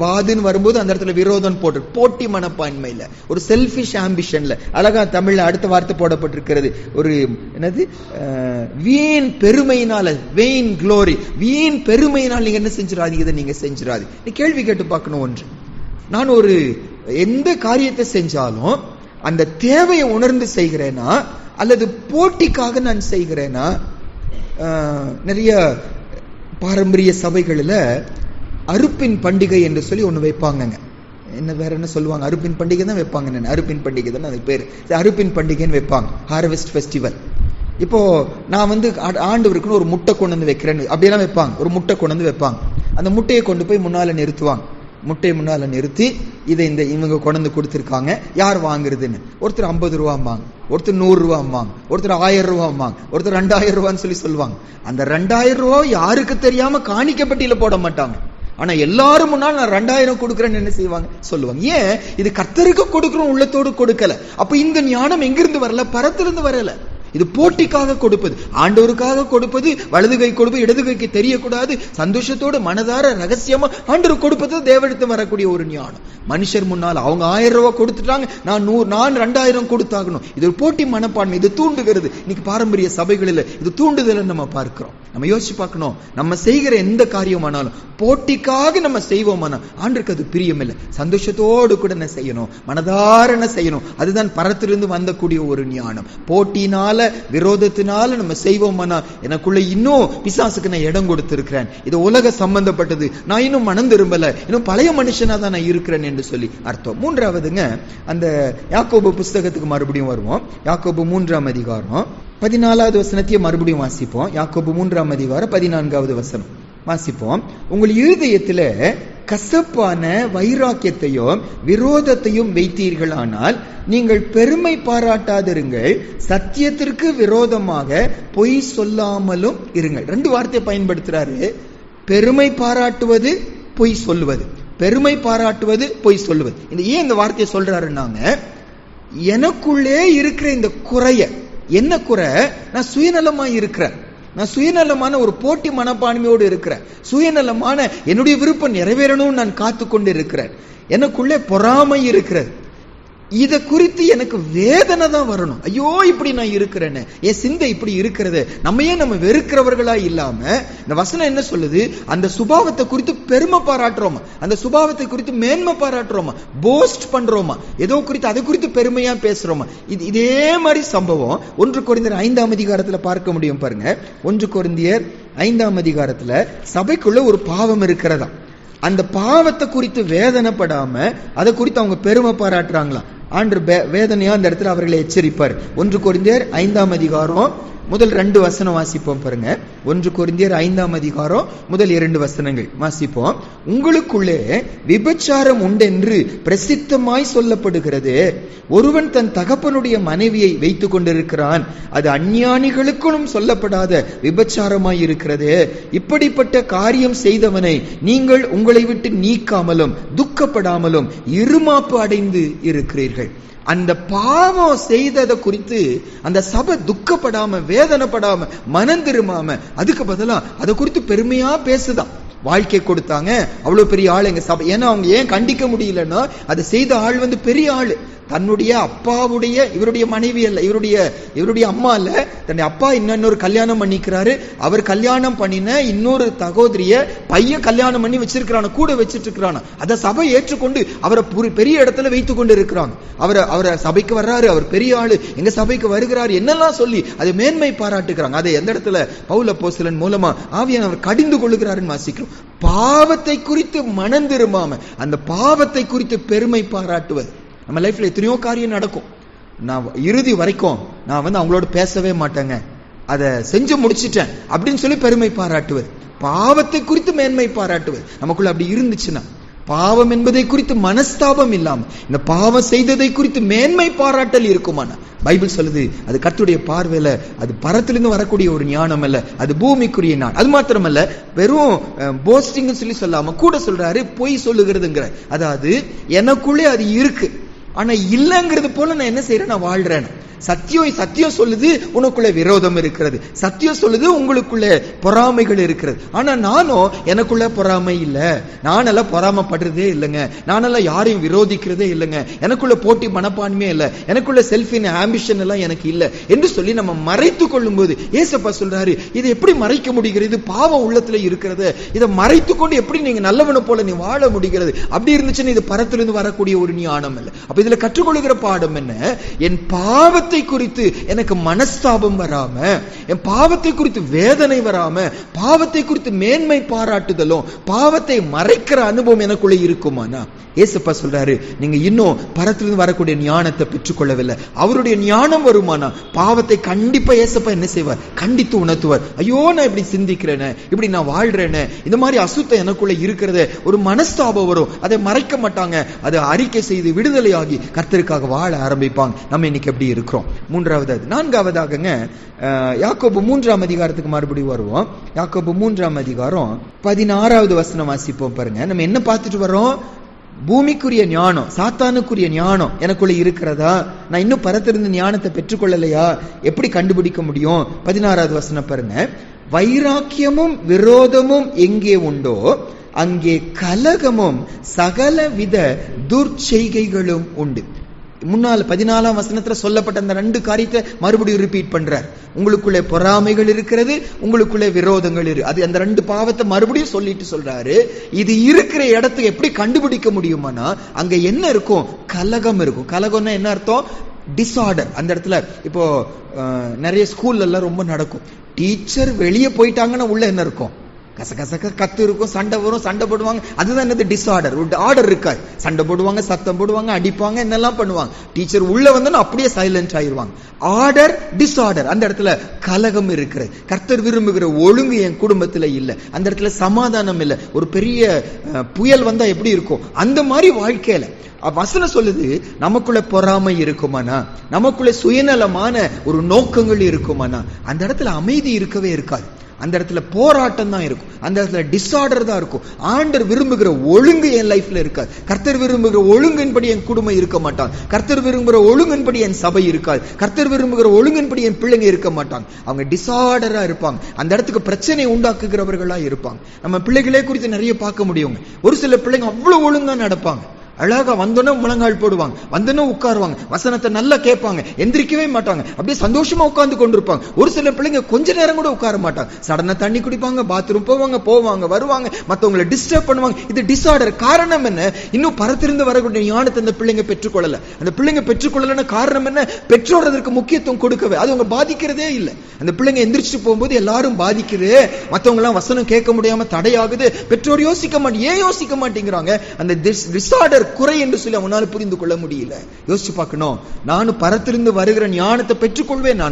வாதுன்னு வரும்போது அந்த இடத்துல விரோதம் போட்டு போட்டி மனப்பான்மையில ஒரு செல்ஃபிஷ் ஆம்பிஷன்ல, அழகா தமிழ்ல அடுத்த வார்த்தை போடப்பட்டிருக்கிறது, ஒரு என்னது, வீண் பெருமையினால, வெயின் க்ளோரி, வீண் பெருமையினால் நீங்க என்ன செஞ்சிடாதீங்க, நீங்க செஞ்சிடாது. நீ கேள்வி கேட்டு பார்க்கணும். ஒன்று, நான் ஒரு எந்த காரியத்தை செஞ்சாலும் அந்த தேவையை உணர்ந்து செய்கிறேனா அல்லது போட்டிக்காக நான் செய்கிறேனா? நிறைய பாரம்பரிய சபைகளில் அறுப்பின் பண்டிகை என்று சொல்லி ஒன்று வைப்பாங்க. என்ன வேற என்ன சொல்லுவாங்க, அறுப்பின் பண்டிகை தான் வைப்பாங்க. அறுப்பின் பண்டிகை தான் அது பேர். அறுப்பின் பண்டிகைன்னு வைப்பாங்க, ஹார்வெஸ்ட் ஃபெஸ்டிவல். இப்போ நான் ஆண்டவருக்குன்னு ஒரு முட்டை கொண்டு வந்து வைக்கிறேன்னு அப்படியெல்லாம் வைப்பாங்க. ஒரு முட்டை கொண்டு வந்து வைப்பாங்க. அந்த முட்டையை கொண்டு போய் முன்னால நிறுத்துவாங்க. முட்டையை முன்னால நிறுத்தி இதை இவங்க கொண்டு வந்து கொடுத்துருக்காங்க, யார் வாங்குறதுன்னு. ஒருத்தர் 50 ரூபாம்பாங்க, ஒருத்தர் 100 ரூபாம்பாங்க, ஒருத்தர் 1000 ரூபாம்பாங்க, ஒருத்தர் 2000 ரூபான்னு சொல்லி சொல்லுவாங்க. அந்த 2000 ரூபா யாருக்கு தெரியாம காணிக்கப்பட்டியில போட மாட்டாங்க. ஆனா எல்லாரும் முன்னால் நான் 2000 கொடுக்கிறேன்னு என்ன செய்வாங்க, சொல்லுவாங்க. ஏன்? இது கர்த்தருக்கு கொடுக்கிறோம், உள்ளத்தோடு கொடுக்கல. அப்ப இந்த ஞானம் எங்கிருந்து வரல, பரத்திலிருந்து வரல. இது போட்டிக்காக கொடுப்பது, ஆண்டவருக்காக கொடுப்பது, வலது கை கொடுப்பது இடது கைக்கு தெரியக்கூடாது, சந்தோஷத்தோடு மனதார ரகசியமா ஆண்டவர் கொடுப்பது தேவனிடத்து வரக்கூடிய ஒரு ஞானம். மனுஷர் முன்னால் அவங்க 1000 ரூபாய் கொடுத்துட்டாங்க, நான் 2000 கொடுத்தாகணும். இது ஒரு போட்டி மனப்பான்மை, இது தூண்டுகிறது. இன்னைக்கு பாரம்பரிய சபைகளில் இது தூண்டுதலை நம்ம பார்க்கிறோம். நம்ம யோசிச்சு பார்க்கணும், நம்ம செய்கிற எந்த காரியமானாலும் போட்டிக்காக நம்ம செய்வோமானா ஆண்டருக்கு அது பிரியமில்லை. சந்தோஷத்தோடு கூட என்ன செய்யணும், மனதார செய்யணும். அதுதான் பரத்திலிருந்து வந்தக்கூடிய ஒரு ஞானம். போட்டினால விரோதத்தினால நம்ம செய்வோமானா எனக்குள்ள இன்னும் பிசாசுக்கு நான் இடம் கொடுத்திருக்கிறேன், இது உலக சம்பந்தப்பட்டது, நான் இன்னும் மனம் திரும்பல, இன்னும் பழைய மனுஷனா தான் நான் இருக்கிறேன் என்று சொல்லி அர்த்தம். 3வதுங்க, அந்த யாக்கோபு புஸ்தகத்துக்கு மறுபடியும் வருவோம். யாக்கோபு 3ஆம் அதிகாரம் 14வது வசனத்தையே மறுபடியும் வாசிப்போம். யாக்கோபு 3ஆம் அதிகாரம் 14வது வசனம் வாசிப்போம். உங்கள் இருதயத்துல கசப்பான வைராக்கியத்தையும் விரோதத்தையும் வைத்தீர்களானால் நீங்கள் பெருமை பாராட்டாதிருங்கள், சத்தியத்திற்கு விரோதமாக பொய் சொல்லாமலும் இருங்கள். 2 வார்த்தையை பயன்படுத்துறாரு. பெருமை பாராட்டுவது, பொய் சொல்லுவது. பெருமை பாராட்டுவது, பொய் சொல்லுவது. ஏன் இந்த வார்த்தையை சொல்றாருன்னாங்க, எனக்குள்ளே இருக்கிற இந்த குறைய, என்ன குறை, நான் சுயநலமா இருக்கிறேன், நான் சுயநலமான ஒரு போட்டி மனப்பான்மையோடு இருக்கிறேன், சுயநலமான என்னுடைய விருப்பம் நிறைவேறணும்னு நான் காத்து கொண்டு இருக்கிறேன், எனக்குள்ளே பொறாமை இருக்கிறது. இத குறித்து எனக்கு வேதனை தான் வரணும். ஐயோ இப்படி நான் இருக்கிறேன்னு, என் சிந்தை இப்படி இருக்கிறது. நம்ம வெறுக்கிறவர்களா இல்லாம இந்த வசனம் என்ன சொல்லுது? அந்த சுபாவத்தை குறித்து பெருமை பாராட்டுறோமா, அந்த சுபாவத்தை குறித்து மேன்மை பாராட்டுறோமா, போஸ்ட் பண்றோமா, ஏதோ குறித்து அதை குறித்து பெருமையா பேசுறோமா? இதே மாதிரி சம்பவம் 1 கொரிந்தியர் 5ஆம் அதிகாரத்துல பார்க்க முடியும். பாருங்க, 1 கொரிந்தியர் 5ஆம் அதிகாரத்துல சபைக்குள்ள ஒரு பாவம் இருக்கிறதா, அந்த பாவத்தை குறித்து வேதனைப்படாம அதை குறித்து அவங்க பெருமை பாராட்டுறாங்களாம். ஆண்டவர் வேதனையா அந்த இடத்துல அவர்களை எச்சரிப்பார். 1 கொரிந்தியர் 5ஆம் அதிகாரம் முதல் 2 வசனம் வாசிப்போம். பாருங்க, 1 கொரிந்தியர் 5ஆம் அதிகாரம் முதல் 2 வசனங்கள் வாசிப்போம். உங்களுக்குள்ளே விபச்சாரம் உண்டென்று பிரசித்தமாய் சொல்லப்படுகிறது. ஒருவன் தன் தகப்பனுடைய மனைவியை வைத்துக் கொண்டிருக்கிறான், அது அஞ்ஞானிகளுக்கும் சொல்லப்படாத விபச்சாரமாய் இருக்கிறது. இப்படிப்பட்ட காரியம் செய்தவனை நீங்கள் உங்களை விட்டு நீக்காமலும் துக்கப்படாமலும் இருமாப்பு அடைந்து இருக்கிறீர்கள். அந்த பாவம் செய்ததை குறித்து அந்த சபை துக்கப்படாம வேதனைப்படாம மனம் திரும்பாம அதுக்கு பதிலா அதை குறித்து பெருமையா பேசுதான். வாழ்க்கை கொடுத்தாங்க, அவ்வளவு பெரிய ஆள் எங்க சபை. ஏன்னா அவங்க ஏன் கண்டிக்க முடியலன்னா, அதை செய்த ஆள் பெரிய ஆளு. தன்னுடைய அப்பாவுடைய, இவருடைய மனைவி அல்ல, இவருடைய அம்மா அல்ல, தன்னுடைய அப்பா இன்னொரு கல்யாணம் பண்ணிக்கிறாரு. அவர் கல்யாணம் பண்ணின இன்னொரு சகோதரிய பையன் கல்யாணம் பண்ணி வச்சிருக்கிறான, கூட வச்சிட்டு இருக்கிறான. அதை சபை ஏற்றுக்கொண்டு அவரை பெரிய இடத்துல வைத்துக் கொண்டு இருக்கிறாங்க. அவரை சபைக்கு வர்றாரு, அவர் பெரிய ஆளு, எங்க சபைக்கு வருகிறாரு என்னெல்லாம் சொல்லி அதை மேன்மை பாராட்டுகிறாங்க. அதை எந்த இடத்துல பவுல் அப்போஸ்தலன் மூலமா ஆவியானவர் கடிந்து கொள்ளுகிறாருன்னு வாசிக்கிறோம். பாவத்தை குறித்து மனம் திரும்பாம அந்த பாவத்தை குறித்து பெருமை பாராட்டுவது. நம்ம லைஃப்ல எத்தனையோ காரியம் நடக்கும். நான் இறுதி வரைக்கும் நான் அவங்களோட பேசவே மாட்டேங்க, அதை செஞ்சு முடிச்சிட்டேன் அப்படின்னு சொல்லி பெருமை பாராட்டுவது. பாவத்தை குறித்து மேன்மை பாராட்டுவது நமக்குள்ள அப்படி இருந்துச்சுன்னா, பாவம் என்பதை குறித்து மனஸ்தாபம் இல்லாம இந்த பாவம் செய்ததை குறித்து மேன்மை பாராட்டல் இருக்குமானா, பைபிள் சொல்லுது அது கர்த்தருடைய பார்வையில அது பரத்திலிருந்து வரக்கூடிய ஒரு ஞானம் அல்ல, அது பூமிக்குரிய ஞானம். அது மாத்திரமல்ல, வெறும் போஸ்டிங் சொல்லி சொல்லாம கூட சொல்றாரு பொய் சொல்லுகிறதுங்கிற. அதாவது எனக்குள்ளே அது இருக்கு, ஆனா இல்லங்கிறது போல நான் என்ன செய்யறேன், நான் வாழ்றேன். சத்தியம் சொல்லுது உனக்குள்ள விரோதம் இருக்கிறது, சத்தியம் சொல்லுது உங்களுக்குள்ள பொறாமைகள் இருக்கிறது. ஆனா நானும் எனக்குள்ள பொறாமை இல்ல, நானெல்லாம் பொறாமைப்படுறதே இல்லைங்க, நானெல்லாம் யாரையும் விரோதிக்கிறதே இல்லைங்க, எனக்குள்ள போட்டி மனப்பான்மையே இல்ல, எனக்குள்ள செல்ஃபின் ஆம்பிஷன் எல்லாம் எனக்கு இல்ல என்று சொல்லி நம்ம மறைத்து கொள்ளும் போது ஏசப்பா சொல்றாரு, இதை எப்படி மறைக்க முடிகிறது? பாவம் உள்ளத்துல இருக்கிறது, இதை மறைத்து கொண்டு எப்படி நீங்க நல்லவனை போல நீ வாழ முடிகிறது? அப்படி இருந்துச்சுன்னு இது பரத்திலிருந்து வரக்கூடிய ஒரு ஞானம் இல்ல. அப்ப இதுல கற்றுக்கொள்கிற பாடம் என்ன? என் பாவத்தை குறித்து எனக்கு மனஸ்தாபம் வராம, என் பாவத்தை குறித்து வேதனை வராம, பாவத்தை குறித்து மேன்மை பாராட்டுதலும் பாவத்தை மறைக்கிற அனுபவம் எனக்குள்ள இருக்குமானா, ஏசப்பா சொல்றாரு, நீங்க இன்னும் பரத்திலிருந்து வரக்கூடிய ஞானத்தை பெற்றுக்கொள்ளவில்லை. அவருடைய ஞானம் வருமானா பாவத்தை கண்டிப்பா ஏசப்பா என்ன செய்வார்? கண்டித்து உணர்த்துவார். ஐயோ நான் இப்படி சிந்திக்கிறேனே, இப்படி நான் வாழ்றேனே, இந்த மாதிரி அசுத்தம் எனக்குள்ள இருக்கிறது, ஒரு மனஸ்தாபம் வரும். அதை மறைக்க மாட்டாங்க, அதை அறிக்கை செய்து விடுதலையாகி கர்த்தருக்காக வாழ ஆரம்பிப்பாங்க. நம்ம இன்னைக்கு எப்படி இருக்கிறோம்? மூன்றாவது. நான்காவதாகங்க, யாக்கோபு 3ஆம் அதிகாரத்துக்கு மறுபடியும் வருவோம். யாக்கோபு 3ஆம் அதிகாரம் 16வது வசனம் வாசிப்போம். பாருங்க, நம்ம என்ன பார்த்துட்டு வரோம்? பூமிக்குரிய ஞானம், சாத்தானுக்குரிய ஞானம் எனக்குள்ள இருக்கிறதா? நான் இன்னும் பரத்திலிருந்து ஞானத்தை பெற்றுக்கொள்ளலையா? எப்படி கண்டுபிடிக்க முடியும்? 16வது வசனம் பாருங்க, வைராக்கியமும் விரோதமும் எங்கே உண்டோ அங்கே கலகமும் சகலவித துர்ச்செய்கைகளும் உண்டு. முன்னால் 14ஆம் வசனத்துல சொல்லப்பட்ட அந்த 2 காரியத்தை மறுபடியும் ரிப்பீட் பண்றார். உங்களுக்குள்ளே பொறாமைகள் இருக்கிறது, உங்களுக்குள்ளே விரோதங்கள் இருக்கு. அது அந்த 2 பாவத்தை மறுபடியும் சொல்லிட்டு சொல்றாரு, இது இருக்கிற இடத்துக்கு எப்படி கண்டுபிடிக்க முடியுமானா, அங்க என்ன இருக்கும்? கலகம் இருக்கும். கலகம்னா என்ன அர்த்தம்? டிஸார்டர். அந்த இடத்துல இப்போ நிறைய ஸ்கூல்ல எல்லாம் ரொம்ப நடக்கும். டீச்சர் வெளியே போயிட்டாங்கன்னா உள்ள என்ன இருக்கும்? கசகசக்க கத்து இருக்கும், சண்டை வரும், சண்டை போடுவாங்க. அதுதான் என்னது? டிஸார்டர். ஆர்டர் இருக்காது. சண்டை போடுவாங்க, சத்தம் போடுவாங்க, அடிப்பாங்க, என்னெல்லாம் பண்ணுவாங்க. டீச்சர் உள்ள வந்தோன்னா அப்படியே சைலண்ட் ஆயிருவாங்க. Order, disorder. அந்த இடத்துல கலகம் இருக்கிறது. கர்த்தர் விரும்புகிற ஒழுங்கு என் குடும்பத்துல இல்ல, அந்த இடத்துல சமாதானம் இல்ல. ஒரு பெரிய புயல் வந்தா எப்படி இருக்கும் அந்த மாதிரி வாழ்க்கையில வசனம் சொல்லுது, நமக்குள்ள பொறாமை இருக்குமானா, நமக்குள்ள சுயநலமான ஒரு நோக்கங்கள் இருக்குமானா, அந்த இடத்துல அமைதி இருக்கவே இருக்காது. அந்த இடத்துல போராட்டம் தான் இருக்கும், அந்த இடத்துல டிஸார்டர் தான் இருக்கும். ஆண்டவர் விரும்புகிற ஒழுங்கு என் லைஃப்ல இருக்காது. கர்த்தர் விரும்புகிற ஒழுங்கின்படி என் குடும்பம் இருக்க மாட்டாங்க. கர்த்தர் விரும்புகிற ஒழுங்கின்படி என் சபை இருக்காது. கர்த்தர் விரும்புகிற ஒழுங்கின்படி என் பிள்ளைங்க இருக்க மாட்டாங்க. அவங்க டிஸார்டரா இருப்பாங்க. அந்த இடத்துக்கு பிரச்சனை உண்டாக்குகிறவர்களா இருப்பாங்க. நம்ம பிள்ளைகளே குறித்து நிறைய பார்க்க முடியும். ஒரு சில பிள்ளைங்க அவ்வளவு ஒழுங்கா நடப்பாங்க, அழகா வந்தோன்னா முழங்கால் போடுவாங்க, வந்தோன்னா உட்காருவாங்க, வசனத்தை நல்லா கேட்பாங்க, எந்திரிக்கவே மாட்டாங்க, அப்படியே சந்தோஷமா உட்கார்ந்து கொண்டிருப்பாங்க. ஒரு சில பிள்ளைங்க கொஞ்ச நேரம் கூட உட்கார மாட்டாங்க, சடனா தண்ணி குடிப்பாங்க, பாத்ரூம் போவாங்க வருவாங்க, மத்தவங்களை டிஸ்டர்ப் பண்ணுவாங்க. இது டிசார்டர். காரணம் என்ன? இன்னும் பரத்திலிருந்து வரக்கூடிய ஞானத்தை அந்த பிள்ளைங்க பெற்றுக்கொள்ளல. அந்த பிள்ளைங்க பெற்றுக்கொள்ளலன்னு காரணம் என்ன? பெற்றோர் அதற்கு முக்கியத்துவம் கொடுக்கவே, அது அவங்க பாதிக்கிறதே இல்லை. அந்த பிள்ளைங்க எந்திரிச்சு போகும்போது எல்லாரும் பாதிக்குது, மத்தவங்க எல்லாம் வசனம் கேட்க முடியாம தடையாகுது. பெற்றோர் யோசிக்க மாட்டேங்க. ஏன் யோசிக்க மாட்டேங்கிறாங்க? அந்த டிசார்டர், குறை என்று சொல்லி அவனால புரிந்து கொள்ள முடியல. யோசிச்சு பார்க்கணும். நானும் பரத்திலிருந்து வருகிற ஞானத்தை பெற்றுக்கொள்வேன்.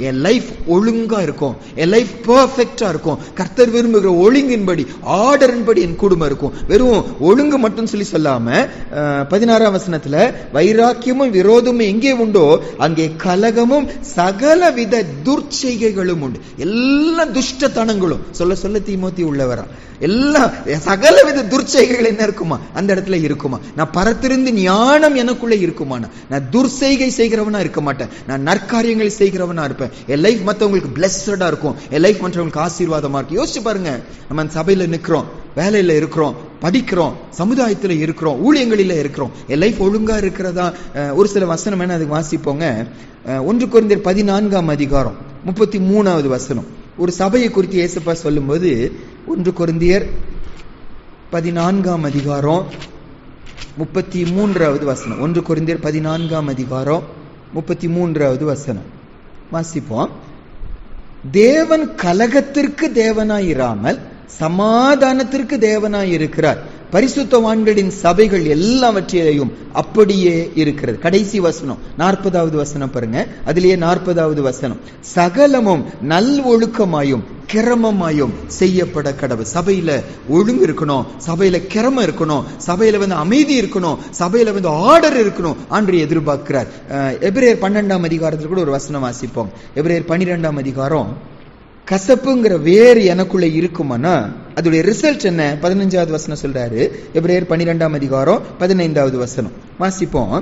என் லைஃப் ஒழுங்கா இருக்கும், என் லைஃப் பெர்ஃபெக்ட்டா இருக்கும், கர்த்தர் விரும்புகிற ஒழுங்கின்படி, ஆர்டரின்படி என் குடும்பம் இருக்கும். வெறும் ஒழுங்கு மட்டும் சொல்லி சொல்லாம 16ஆம் வசனத்துல வைராக்கியமும் விரோதமும் எங்கே உண்டோ அங்கே கலகமும் சகலவித துர்ச்செய்கைகளும் உண்டு. எல்லா துஷ்டத்தனங்களும் சொல்ல தீமோத்தி உள்ளவரா, எல்லா சகலவித துர்ச்செய்கைகள் என்ன இருக்குமா அந்த இடத்துல இருக்குமா? நான் பரத்திருந்து ஞானம் எனக்குள்ள இருக்குமா? நான் துர்செய்கை செய்கிறவனா இருக்க மாட்டேன், நான் நற்காரியங்கள் செய்கிறவனா இருப்பேன். என் லைஃப் மற்றவங்களுக்கு பிளஸ்டா இருக்கும், என் லைஃப் மற்றவங்களுக்கு ஆசீர்வாதமா இருக்கும். யோசிச்சு பாருங்க, நம்ம சபையில நிக்கிறோம், வேலையில இருக்கிறோம், படிக்கிறோம், சமுதாயத்துல இருக்கிறோம், ஊழியங்களில இருக்கிறோம், என் லைஃப் ஒழுங்கா இருக்கிறதா? ஒரு சில வசனம் என்ன அதுக்கு வாசிப்போங்க. 1 கொரிந்தியர் 14ஆம் அதிகாரம் 33வது வசனம். ஒரு சபையை குறித்து இயேசுப்பா சொல்லும்போது 1 கொரிந்தியர் 14ஆம் அதிகாரம் 33வது வசனம். 1 கொரிந்தியர் 14ஆம் அதிகாரம் 33வது வசனம் வாசிப்போம். தேவன் கலகத்திற்கு தேவனாயிராமல் சமாதானத்திற்கு தேவனாய் இருக்கிறார். பரிசுத்தவான்களின் சபைகள் எல்லாவற்றையும் அப்படியே இருக்கிறது. கடைசி வசனம் 40வது வசனம் பாருங்க. அதிலேயே 40வது வசனம், சகலமும் நல் ஒழுக்கமாயும் கிரமமாயும் செய்யப்பட கடவுள். சபையில ஒழுங்கு இருக்கணும், சபையில கிரமம் இருக்கணும், சபையில அமைதி இருக்கணும், சபையில ஆர்டர் இருக்கணும் ஆண்டு எதிர்பார்க்கிறார். எபிரேயர் 12ஆம் அதிகாரத்தில் கூட ஒரு வசனம் வாசிப்போம். எபிரேயர் 12ஆம் அதிகாரம், கசப்புங்கிற வேறு எனக்குள்ள இருக்குமானா அதோடைய ரிசல்ட் என்ன? 15வது வசனம் சொல்றாரு. எபிரேயர் 12ஆம் அதிகாரம் 15வது வசனம் வாசிப்போம்.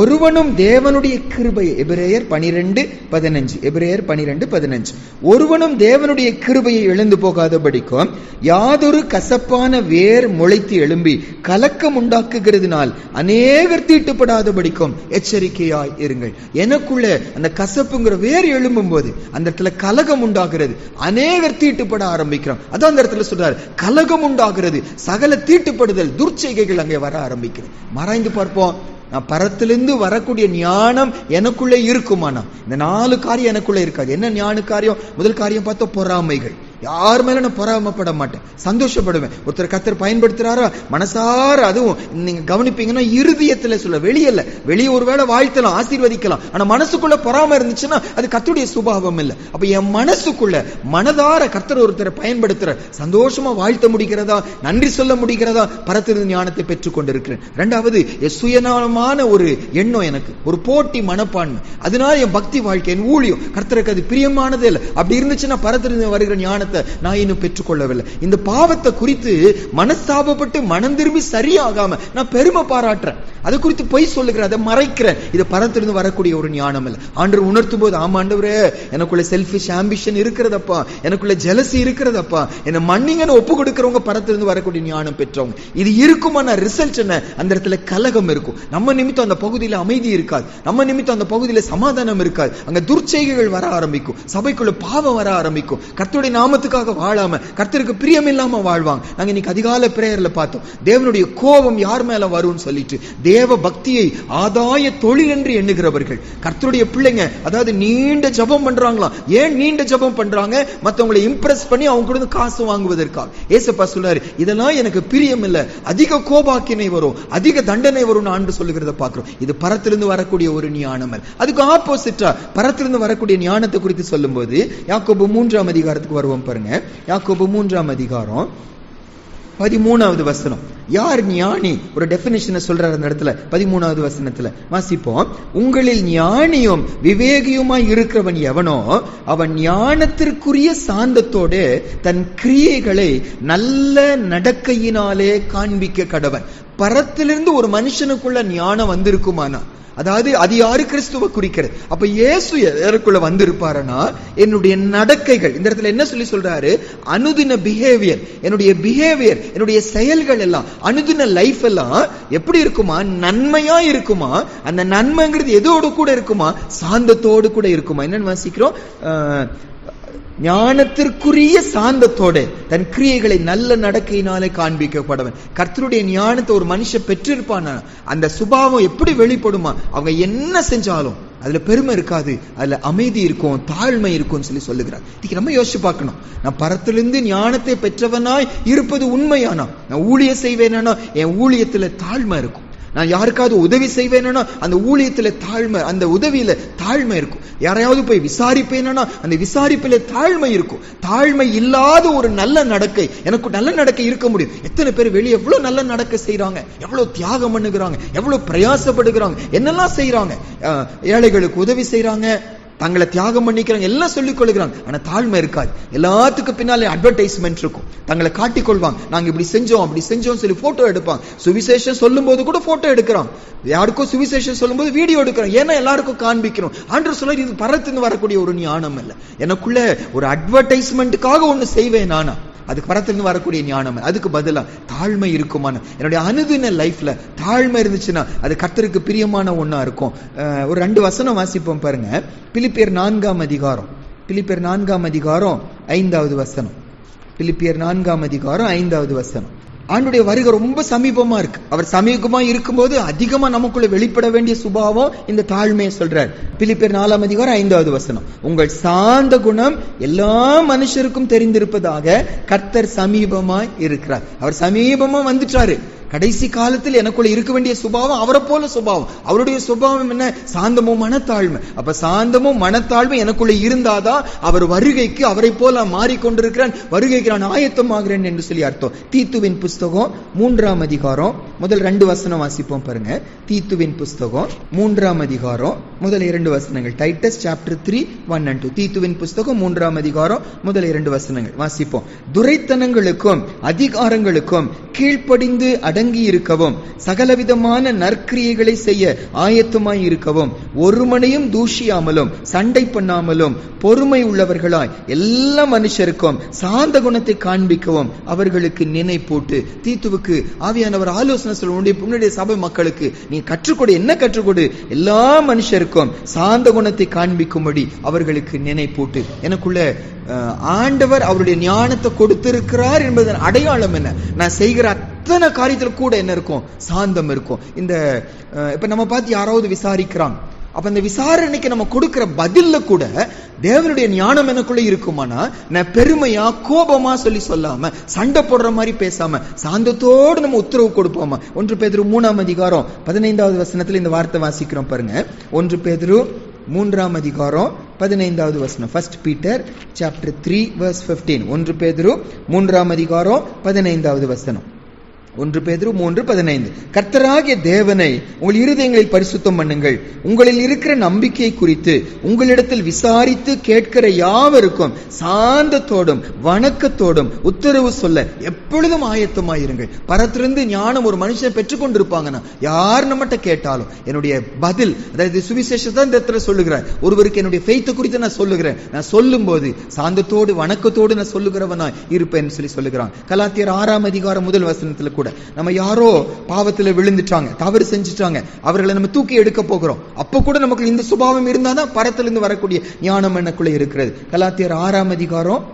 ஒருவனும் தேவனுடைய கிருபையை, எபிரேயர் 12:15, எபிரேயர் 12:15, ஒருவனும் தேவனுடைய கிருபையை இழந்து போகாதபடிக்கும் யாதொரு கசப்பான வேர் முளைத்து எழும்பி கலக்கம் உண்டாக்குகிறதுனால் அநேகர் தீட்டுப்படாதபடிக்கும் எச்சரிக்கையாய் இருங்கள். எனக்குள்ள அந்த கசப்புங்கிற வேர் எழும்பும் போது அந்த இடத்துல கலகம் உண்டாகிறது, அநேகர் தீட்டுப்பட ஆரம்பிக்கிறோம். அதான் அந்த இடத்துல சொல்றாரு, கலகம் உண்டாகிறது, சகல தீட்டுப்படுதல் துர்ச்செய்கைகள் அங்கே வர ஆரம்பிக்கிறது. மறைந்து பார்ப்போம். நான் பரத்திலிருந்து வரக்கூடிய ஞானம் எனக்குள்ளே இருக்குமானா இந்த 4 காரியம் எனக்குள்ள இருக்காது. என்ன ஞான காரியம்? முதல் காரியம் பார்த்தா பொறாமைகள். யார் மேல நான் பொறாமப்பட மாட்டேன், சந்தோஷப்படுவேன். ஒருத்தர் கர்த்தர் பயன்படுத்துறாரா மனசார, அதுவும் நீங்க கவனிப்பீங்கன்னா இருதயத்துல சொல்ல, வெளியே ஒருவேளை வாழ்த்தலாம், ஆசீர்வதிக்கலாம், ஆனா மனசுக்குள்ள பொறாம இருந்துச்சுன்னா அது கர்த்தருடைய சுபாவம் இல்லை. அப்ப என் மனசுக்குள்ள மனதார கர்த்தர் ஒருத்தரை பயன்படுத்துற சந்தோஷமா வாழ்த்த முடிகிறதா, நன்றி சொல்ல முடிகிறதா, பரத்திலிருந்து ஞானத்தை பெற்றுக் கொண்டிருக்கிறேன். 2வது, சுயநலமான ஒரு எண்ணம், எனக்கு ஒரு போட்டி மனப்பான்மை, அதனால என் பக்தி வாழ்க்கை, என் ஊழியம் கர்த்தருக்கு அது பிரியமானதே இல்லை. அப்படி இருந்துச்சுன்னா பரத்திலிருந்து வருகிற ஞானத்தை நான் இன்னும் பெற்றுக்கொள்ளவில்லை. இந்த பாவத்தை குறித்து மனஸ்தாபப்பட்டு மனம் திரும்பி சரியாகாம நான் பெருமை பாராட்டுறேன், அதை குறித்து பொய் சொல்லுகிறேன், அதை மறைக்கிறேன். இது பரத்திலிருந்து வரக்கூடிய ஒரு ஞானம் இல்லை. ஆண்டவர் உணர்த்தும் போது, ஆமா ஆண்டவரே எனக்குள்ள செல்ஃபிஷ் ஆம்பிஷன் இருக்கிறதப்பா, எனக்குள்ள ஜெலசி இருக்கிறதப்பா, என்ன மன்னிங்கன்னு ஒப்பு கொடுக்கிறவங்க பரத்திலிருந்து வரக்கூடிய ஞானம் பெற்றவங்க. இது இருக்குமான ரிசல்ட் என்ன? அந்த இடத்துல கலகம் இருக்கும். நம்ம நிமித்தம் அந்த பகுதியில் அமைதி இருக்காது, நம்ம நிமித்தம் அந்த பகுதியில் சமாதானம் இருக்காது, அங்க துர்ச்செய்கைகள் வர ஆரம்பிக்கும், சபைக்குள்ள பாவம் வர ஆரம்பிக்கும், கர்த்தருடைய நாமத்துக்காக வாழாம கர்த்தருக்கு பிரியம் இல்லாம வாழ்வாங்க. நாங்க இன்னைக்கு அதிகாலை பிரேயர்ல பார்த்தோம், தேவனுடைய கோபம் யார் மேல வரும்னு சொல்லிட்டு. தேவ பக்தியை ஆதாய தொழில் என்று எண்ணுகிறவர்கள் கர்த்தருடைய பிள்ளைங்க, அதாவது நீண்ட ஜபம் பண்றாங்களாம். ஏன் நீண்ட ஜபம் பண்றாங்க? மத்தவங்களை இம்ப்ரெஸ் பண்ணி அவங்க கூட காசு வாங்குவதற்காக. ஏசப்பா சொல்றாரு, இதெல்லாம் எனக்கு பிரியம் இல்ல, அதிக கோபாக்கினை வரும், அதிக தண்டனை வரும் ஆண்டு சொல்லுகிறத பார்க்கிறோம். இது பரத்திலிருந்து வரக்கூடிய ஒரு ஞானம். அதுக்கு ஆப்போசிட்டா பரத்திலிருந்து வரக்கூடிய ஞானத்தை குறித்து சொல்லும் போது யாக்கோபு 3ஆம் அதிகாரத்துக்கு வருவோம் பாருங்க. யாக்கோபு 3ஆம் அதிகாரம் 13வது வசனம். யார் ஞானி? ஒரு டெபினிஷனை சொல்றாரு அந்த இடத்துல 13வது வசனத்துல வாசிப்போம். உங்களில் ஞானியும் விவேகியுமாய் இருக்கிறவன் எவனோ அவன் ஞானத்திற்குரிய சாந்தத்தோட தன் கிரியைகளை நல்ல நடக்கையினாலே காண்பிக்க கடவன். பரத்திலிருந்து ஒரு மனுஷனுக்குள்ள ஞானம் வந்திருக்குமானா அதாவது அது யாரு? கிறிஸ்துவ குறிக்கிறது. அப்ப இயேசு எனக்குள்ள வந்திருப்பாருன்னா என்னுடைய நடக்கைகள், இந்த இடத்துல என்ன சொல்லி சொல்றாரு? அனுதின பிஹேவியர், என்னுடைய செயல்கள் எல்லாம், அனுதின லைஃப் எல்லாம் எப்படி இருக்குமா? நன்மையா இருக்குமா? அந்த நன்மைங்கிறது எதோடு கூட இருக்குமா? சாந்தத்தோடு கூட இருக்குமா? என்னன்னு வாசிக்கிறோம்? ஞானத்திற்குரிய சாந்தத்தோட தன் கிரியைகளை நல்ல நடக்கையினாலே காண்பிக்கப்படவன். கர்த்தருடைய ஞானத்தை ஒரு மனுஷன் பெற்றிருப்பான அந்த சுபாவம் எப்படி வெளிப்படுமா? அவங்க என்ன செஞ்சாலும் அதுல பெருமை இருக்காது, அதுல அமைதி இருக்கும், தாழ்மை இருக்கும் சொல்லி சொல்லுகிறார். இதுக்கு நம்ம யோசிச்சு பார்க்கணும். நான் பரத்திலிருந்து ஞானத்தை பெற்றவனாய் இருப்பது உண்மையானா, நான் ஊழியம் செய்வேனா என் ஊழியத்துல தாழ்மை இருக்கும். நான் யாருக்காவது உதவி செய்வேனா அந்த ஊழியத்துல தாழ்மை, அந்த உதவியில தாழ்மை இருக்கும். யாரையாவது போய் விசாரிப்பேனா அந்த விசாரிப்பில தாழ்மை இருக்கும். தாழ்மை இல்லாத ஒரு நல்ல நடக்கை, எனக்கு நல்ல நடக்கை இருக்க முடியும். எத்தனை பேர் வெளியே எவ்வளவு நல்ல நடக்கை செய்யறாங்க, எவ்வளவு தியாகம் பண்ணுகிறாங்க, எவ்வளவு பிரயாசப்படுகிறாங்க, என்னெல்லாம் செய்யறாங்க. ஏழைகளுக்கு உதவி செய்யறாங்க, தங்களை தியாகம் பண்ணிக்கிறாங்க, எல்லாம் சொல்லிக் கொள்ளுகிறாங்க. ஆனா தாழ்மை இருக்காது. எல்லாத்துக்கு பின்னாலே அட்வர்டைஸ்மெண்ட் இருக்கும். தங்களை காட்டிக்கொள்வாங்க, நாங்க இப்படி செஞ்சோம் அப்படி செஞ்சோம் சொல்லி போட்டோ எடுப்பாங்க. சுவிசேஷம் சொல்லும் போது கூட போட்டோ எடுக்கிறோம். யாருக்கும் சுவிசேஷம் சொல்லும் போது வீடியோ எடுக்கிறோம். ஏன்னா எல்லாருக்கும் காண்பிக்கிறோம். ஆண்டவர் சொல்ல இது பரத்திலிருந்து வரக்கூடிய ஒரு ஞானம் இல்ல, எனக்குள்ள ஒரு அட்வர்டைஸ்மெண்ட்டுக்காக ஒண்ணு செய்வேன் நானா, அதுக்கு பரத்திலிருந்து வரக்கூடிய ஞானம். அதுக்கு பதிலா தாழ்மை இருக்குமான, என்னுடைய அனுதின லைஃப்ல தாழ்மை இருந்துச்சுன்னா அது கர்த்தருக்கு பிரியமான ஒண்ணா இருக்கும். ஒரு 2 வசனம் வாசிப்போம் பாருங்க. பிலிப்பியர் 4ஆம் அதிகாரம், பிலிப்பியர் 4ஆம் அதிகாரம் 5வது வசனம். பிலிப்பியர் 4ஆம் அதிகாரம் 5வது வசனம். ஆண்டுடைய வருகை ரொம்ப சமீபமா இருக்கு. அவர் சமீபமா இருக்கும்போது அதிகமா நமக்குள்ள வெளிப்பட வேண்டிய சுபாவம் இந்த தாழ்மையை சொல்றார். பிலிப்பியர் 4ஆம் அதிகாரம் 5வது வசனம். உங்கள் சாந்த குணம் எல்லா மனுஷருக்கும் தெரிந்திருப்பதாக கர்த்தர் சமீபமாய் இருக்கிறார். அவர் சமீபமா வந்துட்டாரு. கடைசி காலத்தில் எனக்குள்ள இருக்க வேண்டிய சுபாவம் அவரை போல சுபாவம். அவருடைய சுபாவம் என்ன? சாந்தமும் மனத்தாழ்மை. அப்ப சாந்தமும் மனத்தாழ்மை எனக்குள்ள இருந்தாதான் அவர் வருகைக்கு அவரை போல மாறிக்கொண்டிருக்கிறான், வருகைக்கு நான் ஆயத்தமாகிறேன் என்று சொல்லி அர்த்தம். தீத்துவின் புஸ்தகம் 3ஆம் அதிகாரம் முதல் 2 வசனம் வாசிப்போம் பாருங்க. தீத்துவின் புஸ்தகம் 3ஆம் அதிகாரம் முதல் 2 வசனங்கள். Titus chapter 3:1 and 2. தீத்துவின் புஸ்தகம் 3ஆம் அதிகாரம் முதல் 2 வசனங்கள் வாசிப்போம். துரைத்தனங்களுக்கும் அதிகாரங்களுக்கும் கீழ்ப்படிந்து அடங்கி இருக்கவும், சகலவிதமான நற்கிரியைகளை செய்ய ஆயத்தமாய் இருக்கவும், ஒருமனையும் தூஷியாமலும் சண்டை பண்ணாமலும் பொறுமை உள்ளவர்களாய் எல்லா மனுஷருக்கும் சாந்த குணத்தை காண்பிக்கவும் அவர்களுக்கு நினைப்பூட்டு. தீத்துவுக்கு ஆவியானவர் ஆலோசனை சொல்ல, உன்னுடைய சபை மக்களுக்கு நீ கற்றுக்கொடு, என்ன கற்றுக்கொடு? எல்லா மனுஷருக்கும் சாந்த குணத்தை காண்பிக்கும்படி அவர்களுக்கு நினைப்பூட்டு. எனக்குள்ள ஆண்டவர் அவருடைய ஞானத்தை கொடுத்திருக்கிறார் என்பதன் அடையாளம் என்ன? நான் செய்கிற அத்தனை காரியத்துல கூட என்ன இருக்கும்? சாந்தம் இருக்கும். இந்த இப்ப நம்ம பார்த்து யாராவது விசாரிக்கிறாங்க, அப்ப இந்த விசாரணைக்கு நம்ம கொடுக்கிற பதில்ல கூட தேவனுடைய ஞானம் எனக்குள்ள இருக்குமானா, நான் பெருமையா கோபமா சொல்லி சொல்லாம, சண்டை போடுற மாதிரி பேசாம, சாந்தத்தோடு நம்ம உத்தரவு கொடுப்போமா? 1 பேதுரு 3ஆம் அதிகாரம் 15வது வசனத்துல இந்த வார்த்தை வாசிக்கிறோம் பாருங்க. 1 பேதுரு 3ஆம் அதிகாரம் 15வது வசனம். 1 Peter chapter 3 verse 15. 1 பேதுரு 3ஆம் அதிகாரம் 15வது வசனம். 1 பேதுரு 3:15. கர்த்தராகிய தேவனை உங்கள் இருதயங்களில் பரிசுத்தம் பண்ணுங்கள், உங்களில் இருக்கிற நம்பிக்கை குறித்து உங்களிடத்தில் விசாரித்து கேட்கிற யாவருக்கும் சாந்தத்தோடும் வணக்கத்தோடும் உத்தரவு சொல்ல எப்பொழுதும் ஆயத்தமாயிருங்கள். பரத்திலிருந்து ஞானம் ஒரு மனுஷன் பெற்றுக்கொண்டிருப்பாங்கன்னா யார் நம்மகிட்ட கேட்டாலும் என்னுடைய பதில், அதாவது சுவிசேஷத்தை இந்த இடத்துல சொல்லுகிறேன், ஒருவருக்கு என்னுடைய ஃபெய்த் குறித்து நான் சொல்லுகிறேன், நான் சொல்லும் போது சாந்தத்தோடு வணக்கத்தோடு நான் சொல்லுகிறவனா இருப்பேன் சொல்லி சொல்லுகிறான். கலாத்தியர் 6ஆம் அதிகாரம் முதல் வசனத்துல நம்ம யாரோ பாவத்துல விழுந்துட்டாங்க, தவறு செஞ்சுட்டாங்க, அவர்களை நம்ம தூக்கி எடுக்க போகிறோம். அப்ப கூட நமக்கு இந்த சுபாவம் இருந்தாதான் பரத்திலிருந்து வரக்கூடிய ஞானம் எனக்குள்ள இருக்கிறது. கலாத்தியர் 6ஆம் அதிகாரம்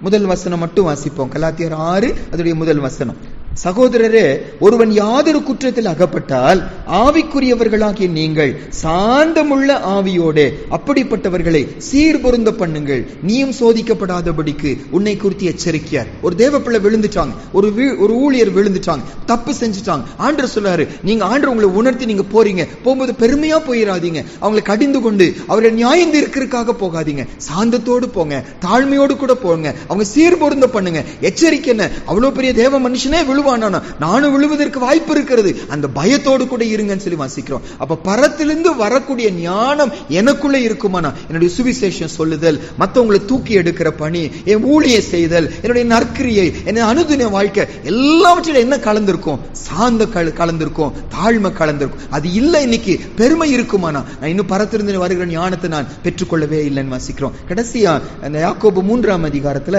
முதல் வசனம் மட்டும் வாசிப்போம். கலாத்தியர் 6 அதோடைய முதல் வசனம். சகோதரரே, ஒருவன் யாதொரு குற்றத்தில் அகப்பட்டால் ஆவிக்குரியவர்களாகிய நீங்கள் சாந்தமுள்ள ஆவியோடு அப்படிப்பட்டவர்களை சீர்பொருந்த பண்ணுங்கள், நீயும் சோதிக்கப்படாதபடிக்கு உன்னை குறித்து எச்சரிக்கையார். ஒரு தேவப்பிள்ளை விழுந்துட்டாங்க, ஒரு ஊழியர் விழுந்துட்டாங்க, தப்பு செஞ்சுட்டாங்க. ஆண்டவர் சொல்றாரு, நீங்க ஆண்டவர் உங்களை உணர்த்தி நீங்க போறீங்க, போகும்போது பெருமையா போயிடாதீங்க, அவங்களை கடிந்து கொண்டு அவரை நியாயம் தீர்க்கிறதுக்காக போகாதீங்க, சாந்தத்தோடு போங்க, தாழ்மையோடு கூட போங்க, அவங்க சீர்பொருந்த பண்ணுங்க. எச்சரிக்கை என்ன? அவ்வளவு பெரிய தேவ மனுஷனே விழுவானா, நானும் விழுவதற்கு வாய்ப்பு இருக்கிறது, அந்த பயத்தோடு கூட இருங்கன்னு சொல்லி வாசிக்கிறோம். அப்ப பரத்திலிருந்து வரக்கூடிய ஞானம் எனக்குள்ள இருக்குமானா, என்னுடைய சுவிசேஷம் சொல்லுதல், மற்றவங்களை தூக்கி எடுக்கிற பணி, என் ஊழிய செய்தல், என்னுடைய நற்கிரியை, என்ன அனுதின வாழ்க்கை, எல்லாவற்றிலும் என்ன கலந்திருக்கும்? சாந்த கலந்திருக்கும், தாழ்மை கலந்திருக்கும். அது இல்ல இன்னைக்கு பெருமை இருக்குமானா, நான் இன்னும் பரத்திலிருந்து வருகிற ஞானத்தை நான் பெற்றுக்கொள்ளவே இல்லைன்னு வாசிக்கிறோம். கடைசியா அந்த யாக்கோபு 3ஆம் அதிகாரத்துல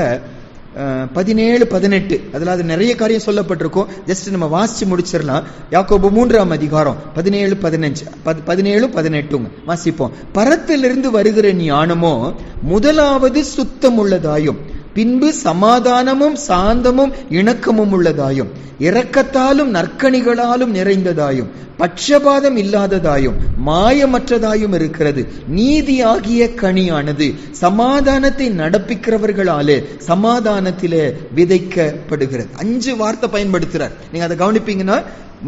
17-18 அதுல அது நிறைய காரியம் சொல்லப்பட்டிருக்கும். ஜஸ்ட் நம்ம வாசிச்சு முடிச்சிடலாம். யாக்கோபு 3ஆம் அதிகாரம் 17-18 வாசிப்போம். பரத்திலிருந்து வருகிற ஞானமோ முதலாவது சுத்தம் உள்ளதாயும், பின்பு சமாதானமும் சாந்தமும் இணக்கமும் உள்ளதாயும், இரக்கத்தாலும் நற்கணிகளாலும் நிறைந்ததாயும், பட்சபாதம் இல்லாததாயும், மாயமற்றதாயும் இருக்கிறது. நீதி ஆகிய கனியானது சமாதானத்தை நடப்பிக்கிறவர்களாலே சமாதானத்திலே விதைக்கப்படுகிறது. 5 வார்த்தை பயன்படுத்துறார். நீங்க அதை கவனிப்பீங்கன்னா,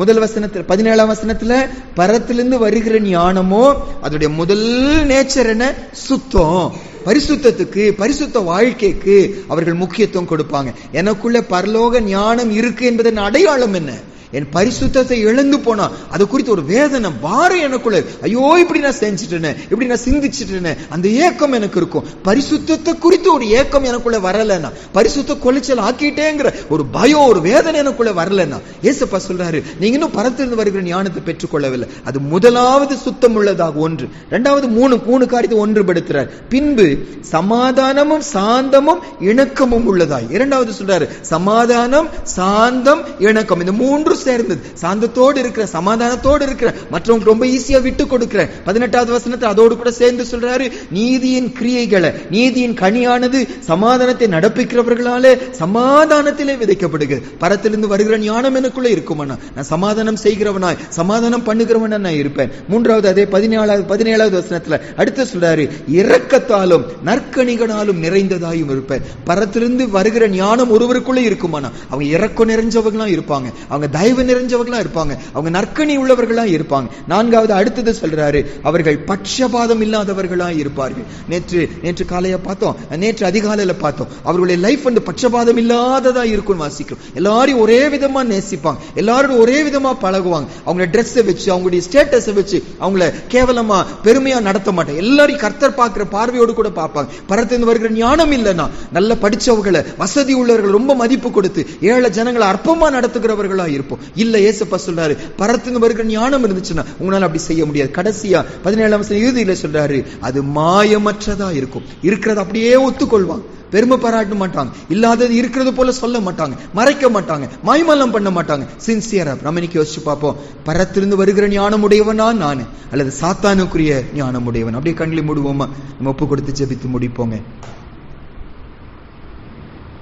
முதல் வசனத்துல 17ஆம் வசனத்துல பரத்திலிருந்து வருகிற ஞானமோ அதோடைய முதல் நேச்சர் என்ன? சுத்தம். பரிசுத்தத்துக்கு, பரிசுத்த வாழ்க்கைக்கு அவர்கள் முக்கியத்துவம் கொடுப்பாங்க. எனக்குள்ள பரலோக ஞானம் இருக்கு என்பதன் அடையாளம் என்ன? என் பரிசுத்தத்தை இழந்து போனா அது குறித்து ஒரு வேதனை பாரம் எனக்குள்ள, ஐயோ இப்படி நான் செஞ்சுட்டேனே, இப்படி நான் சிந்திச்சுட்டேனே, அந்த ஏக்கம் எனக்கு இருக்கும். பரிசுத்தத்தை குறித்து ஒரு ஏக்கம் எனக்குள்ள வரலன்னா, பரிசுத்த கொலைச்சல் ஆக்கிட்டேங்கிற ஒரு பயம், ஒரு வேதனை எனக்குள்ள வரலன்னா, ஏசப்பா சொல்றாரு, நீங்க இன்னும் பரத்திலிருந்து வருகிற ஞானத்தை பெற்றுக்கொள்ளவில்லை. அது முதலாவது சுத்தம் உள்ளதாக ஒன்று. இரண்டாவது மூணு காரியத்தை ஒன்றுபடுத்துறார். பின்பு சமாதானமும் சாந்தமும் இணக்கமும் உள்ளதாய். இரண்டாவது சொல்றாரு, சமாதானம், சாந்தம், இணக்கம். இந்த மூன்று சேர்ந்தது. சாந்தத்தோடு இருக்கிற, சமாதானத்தோடு இருக்கிற, மற்றவங்க ரொம்ப ஈஸியா விட்டு கொடுக்கிற. 18வது வசனத்தை அதோடு கூட சேர்ந்து சொல்றாரு, நீதியின் கிரியைகளை, நீதியின் கனியானது சமாதானத்தை நடப்பிக்கிறவர்களாலே சமாதானத்திலே விதைக்கப்படுகிறது. பரத்திலிருந்து வருகிற ஞானம் எனக்குள்ள இருக்குமானா, நான் சமாதானம் செய்கிறவனாய், சமாதானம் பண்ணுகிறவனா நான் இருப்பேன். மூன்றாவது அதே 17வது வசனத்துல அடுத்து சொல்றாரு, இரக்கத்தாலும் நற்கணிகளாலும் நிறைந்ததாயும் இருப்பேன். பரத்திலிருந்து வருகிற ஞானம் ஒருவருக்குள்ள இருக்குமானா, அவங்க இரக்கம் நிறைஞ்சவர்களா இருப்பாங்க, அவங்க தயவு நிறைஞ்சவர்களா இருப்பாங்க, அவங்க நற்கணி உள்ளவர்களா இருப்பாங்க. நான்காவது அடுத்தது சொல்றாரு, அவர்கள் பட்சபாதம் இல்லாதவர்களா இருப்பார்கள். நேற்று காலைய பார்த்தோம், நேற்று அதிகாலையில பார்த்தோம். அவர்களுடைய லைஃப் வந்து பட்சபாதம் இல்லாததா இருக்கும் வாசிக்கும். எல்லாரும் ஒரே விதமா நேசிப்பாங்க, எல்லாரும் ஒரே விதமா பழகுவாங்க. அவங்க ட்ரெஸ் வச்சு, அவங்களுடைய ஸ்டேட்டஸ் வச்சு அவங்கள கேவலமா பெருமையா நடத்த மாட்டாங்க. எல்லாரும் கர்த்தர் பார்க்கிற பார்வையோடு கூட பார்ப்பாங்க. பரத்திலிருந்து வருகிற ஞானம் இல்லைன்னா, நல்ல படிச்சவர்களை, வசதி உள்ளவர்கள் ரொம்ப மதிப்பு கொடுத்து ஏழை ஜனங்களை அற்பமா நடத்துகிறவர்களா இருப்போம். இல்ல, ஏசப்பா சொல்றாரு, பரத்திலிருந்து வருகிற ஞானம் இருந்துச்சுன்னா உங்களால அப்படி செய்ய முடியாது. கடைசியா 17ஆம் வசனம் இறுதியில சொல்றாரு, அது மாயமற்றதா இருக்கும். இருக்கிறது அப்படியே ஒத்துக்கொள்வாங்க, பெருமை பாராட்ட மாட்டாங்க, இல்லாதது இருக்கிறது போல சொல்ல மாட்டாங்க, மறைக்க மாட்டாங்க, மாய்மலம் பண்ண மாட்டாங்க, சின்சியரா. நம்ம இன்னைக்கு யோசிச்சு பார்ப்போம், பரத்திலிருந்து வருகிற ஞானம் உடையவனா நானு, அல்லது சாத்தானுக்குரிய ஞானம் உடையவன்? அப்படியே கண்களை மூடுவோமா, நம்ம ஒப்பு கொடுத்து ஜெபித்து முடிப்போங்க.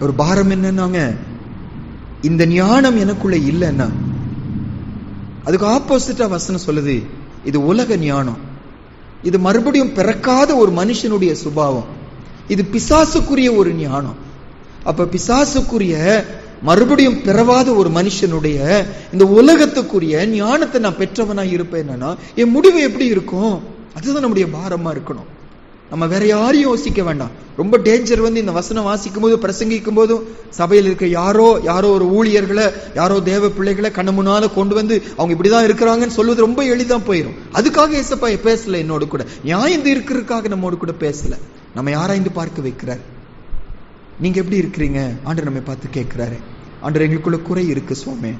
ஒரு பாரம் என்னன்னாங்க, இந்த ஞானம் எனக்குள்ள இல்லைன்னா, அதுக்கு ஆப்போசிட்டா வசனம் சொல்லுது, இது உலக ஞானம், இது மறுபடியும் பிறக்காத ஒரு மனுஷனுடைய சுபாவம், இது பிசாசுக்குரிய ஒரு ஞானம். அப்ப பிசாசுக்குரிய மறுபடியும் பிறவாத ஒரு மனுஷனுடைய இந்த உலகத்துக்குரிய ஞானத்தை நான் பெற்றவனா இருப்பேன்னா என் முடிவு எப்படி இருக்கும்? அதுதான் நம்முடைய பாரமா இருக்கணும். நம்ம வேற யாரையும் யோசிக்க வேண்டாம். ரொம்ப டேஞ்சர் வந்து இந்த வசனம் வாசிக்கும் போது, பிரசங்கிக்கும் போதும், சபையில் இருக்க யாரோ ஒரு ஊழியர்களை, யாரோ தேவ பிள்ளைகளை கண்ணு முன்னால கொண்டு வந்து அவங்க இப்படிதான் இருக்கிறாங்கன்னு சொல்வது ரொம்ப எளிதா போயிடும். அதுக்காக ஏசப்பா பேசல என்னோடு கூட, நியாயம் இருக்கிறதுக்காக நம்மோடு கூட பேசல. நம்ம யாராய்ந்து பார்க்க வைக்கிறார். நீங்க எப்படி இருக்கிறீங்க? ஆண்டவர் நம்ம பார்த்து கேட்கிறாரு. ஆண்டவர், எங்களுக்குள்ள குறை இருக்கு சுவாமி,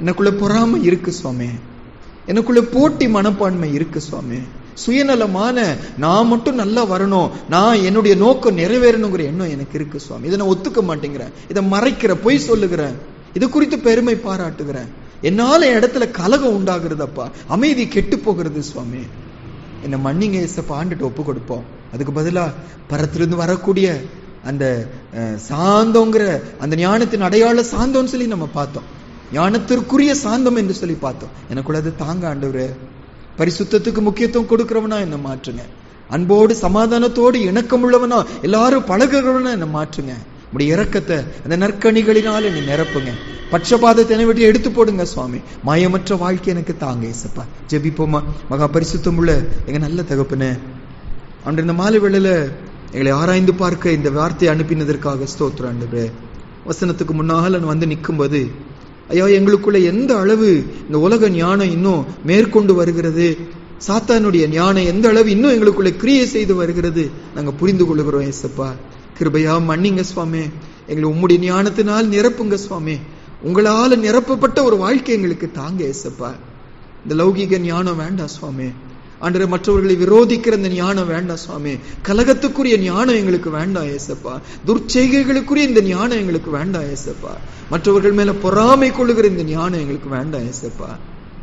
எனக்குள்ள பொறாமை இருக்கு சுவாமி, எனக்குள்ள போட்டி மனப்பான்மை இருக்கு சுவாமி, சுயநலமான நான் மட்டும் நல்லா வரணும், நான் என்னுடைய நோக்கம் நிறைவேறணுங்கிற எண்ணம் எனக்கு இருக்கு சுவாமி. இதை நான் ஒத்துக்க மாட்டேங்கிறேன், இதை மறைக்கிற, பொய் சொல்லுகிறேன், இது குறித்து பெருமை பாராட்டுகிறேன், என்னால இடத்துல கலகம் உண்டாகிறதப்பா, அமைதி கெட்டு போகிறது சுவாமி, என்ன மன்னிங்க ஏசப்பா. ஆண்டுட்டு ஒப்பு கொடுப்போம். அதுக்கு பதிலா பரத்திலிருந்து வரக்கூடிய அந்த சாந்தங்கிற அந்த ஞானத்தின் அடையாள சாந்தம்னு சொல்லி நம்ம பார்த்தோம், ஞானத்திற்குரிய சாந்தம் என்று சொல்லி பார்த்தோம். எனக்குள்ள அது தாங்க ஆண்டவரே, பரிசுத்தத்துக்கு முக்கியத்துவம் கொடுக்கிறவனா என்ன மாற்றுங்க, அன்போடு சமாதானத்தோடு இணக்கம் உள்ளவனா எல்லாரும் பழகுறவனா என்ன மாற்றுங்க. உடைய இரக்கத்தை அந்த நற்கணிகளினால நீ நிரப்புங்க. பட்சபாதத்தை என்னை விட்டு எடுத்து போடுங்க சுவாமி. மாயமற்ற வாழ்க்கை எனக்கு தாங்க ஏசப்பா. ஜெபிப்போமா. மகா பரிசுத்தம் உள்ள எங்க நல்ல தகப்பனே, அன்று இந்த மாலை வேளையில எங்களை ஆராய்ந்து பார்க்க இந்த வார்த்தையை அனுப்பினதற்காக ஸ்தோத்திரம் ஆண்டவரே. வசனத்துக்கு முன்னால் நான் வந்து நிற்கும்போது, ஐயா, எங்களுக்குள்ள எந்த அளவு இந்த உலக ஞானம் இன்னும் மேற்கொண்டு வருகிறது, சாத்தானுடைய ஞானம் எந்த அளவு இன்னும் எங்களுக்குள்ள கிரியை செய்து வருகிறது நாங்க புரிந்து கொள்கிறோம். ஏசப்பா, கிருபையா மன்னிங்க சுவாமி. எங்களை உம்முடைய ஞானத்தினால் நிரப்புங்க சுவாமி. உங்களால நிரப்பப்பட்ட ஒரு வாழ்க்கை எங்களுக்கு தாங்க ஏசப்பா. இந்த லௌகிக ஞானம் வேண்டாம் சுவாமி. ஆண்டவரே, மற்றவர்களை விரோதிக்கிற இந்த ஞானம் வேண்டாம் சுவாமி. கலகத்துக்குரிய ஞானம் எங்களுக்கு வேண்டாம் ஏசப்பா. துர்ச்செய்கைகளுக்குரிய இந்த ஞானம் எங்களுக்கு வேண்டாம் ஏசப்பா. மற்றவர்கள் மேல பொறாமை கொள்ளுகிற இந்த ஞானம் எங்களுக்கு வேண்டாம் ஏசப்பா.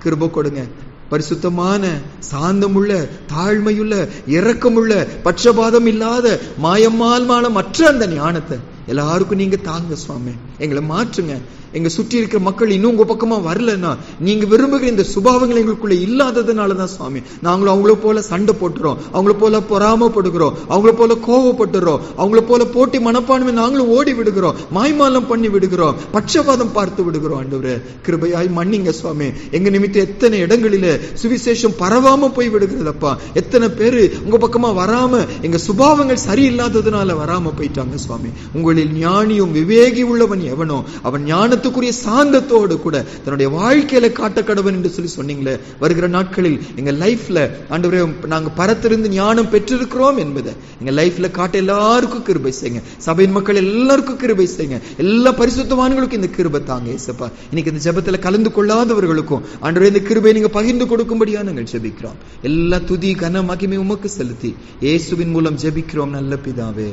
கிருபை கொடுங்க. பரிசுத்தமான, சாந்தமுள்ள, தாழ்மையுள்ள, இரக்கமுள்ள, பட்சபாதம் இல்லாத, மாயமால் மற்ற அந்த ஞானத்தை எல்லாருக்கும் நீங்க தாங்க சுவாமி. எங்களை மாற்றுங்க. எங்க சுற்றி இருக்கிற மக்கள் இன்னும் உங்க பக்கமா வரலன்னா, நீங்க விரும்புகிற இந்த சுபாவங்கள் எங்களுக்குள்ள இல்லாததுனாலதான் சுவாமி நாங்களும் அவங்கள போல சண்டை போட்டுறோம், அவங்கள போல பொறாமப்படுகிறோம், அவங்கள போல கோவப்பட்டுறோம், அவங்கள போல போட்டி மனப்பான்மை நாங்களும் ஓடி விடுகிறோம், மாய்மாலம் பண்ணி விடுகிறோம், பட்சபாதம் பார்த்து விடுகிறோம். ஆண்டவரே, கிருபையாய் மன்னிங்க சுவாமி. எங்க நிமித்த எத்தனை இடங்களில சுவிசேஷம் பரவாம போய் விடுகிறதப்பா. எத்தனை பேரு உங்க பக்கமா வராம எங்க சுபாவங்கள் சரியில்லாததுனால வராம போயிட்டாங்க சுவாமி. உங்களில் ஞானியும் விவேகி உள்ளவன் எவனோ அவன் ஞானத்துக்குரிய சாந்தத்தோடு கூட தன்னுடைய வாழ்க்கையில காட்ட கடவன் என்று சொல்லி சொன்னீங்களே. வருகிற நாட்களில் எங்க லைஃப்ல ஆண்டவரே நாங்க பரத்திருந்து ஞானம் பெற்றிருக்கிறோம் என்பதை எங்க லைஃப்ல காட்ட எல்லாருக்கும் கிருபை செய்யுங்க. சபையின் மக்கள் எல்லாருக்கும் கிருபை செய்யுங்க. எல்லா பரிசுத்தவான்களுக்கும் இந்த கிருபை தாங்க ஏசப்பா. இன்னைக்கு இந்த ஜெபத்துல கலந்து கொள்ளாதவர்களுக்கும் ஆண்டவரே இந்த கிருபை நீங்க பகிர்ந்து கொடுக்கும்படியா நாங்கள் ஜெபிக்கிறோம். எல்லா துதி கன மகிமை உமக்கு செலுத்தி இயேசுவின் மூலம் ஜெபிக்கிறோம் நல்ல பிதாவே.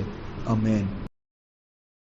ஆமென்.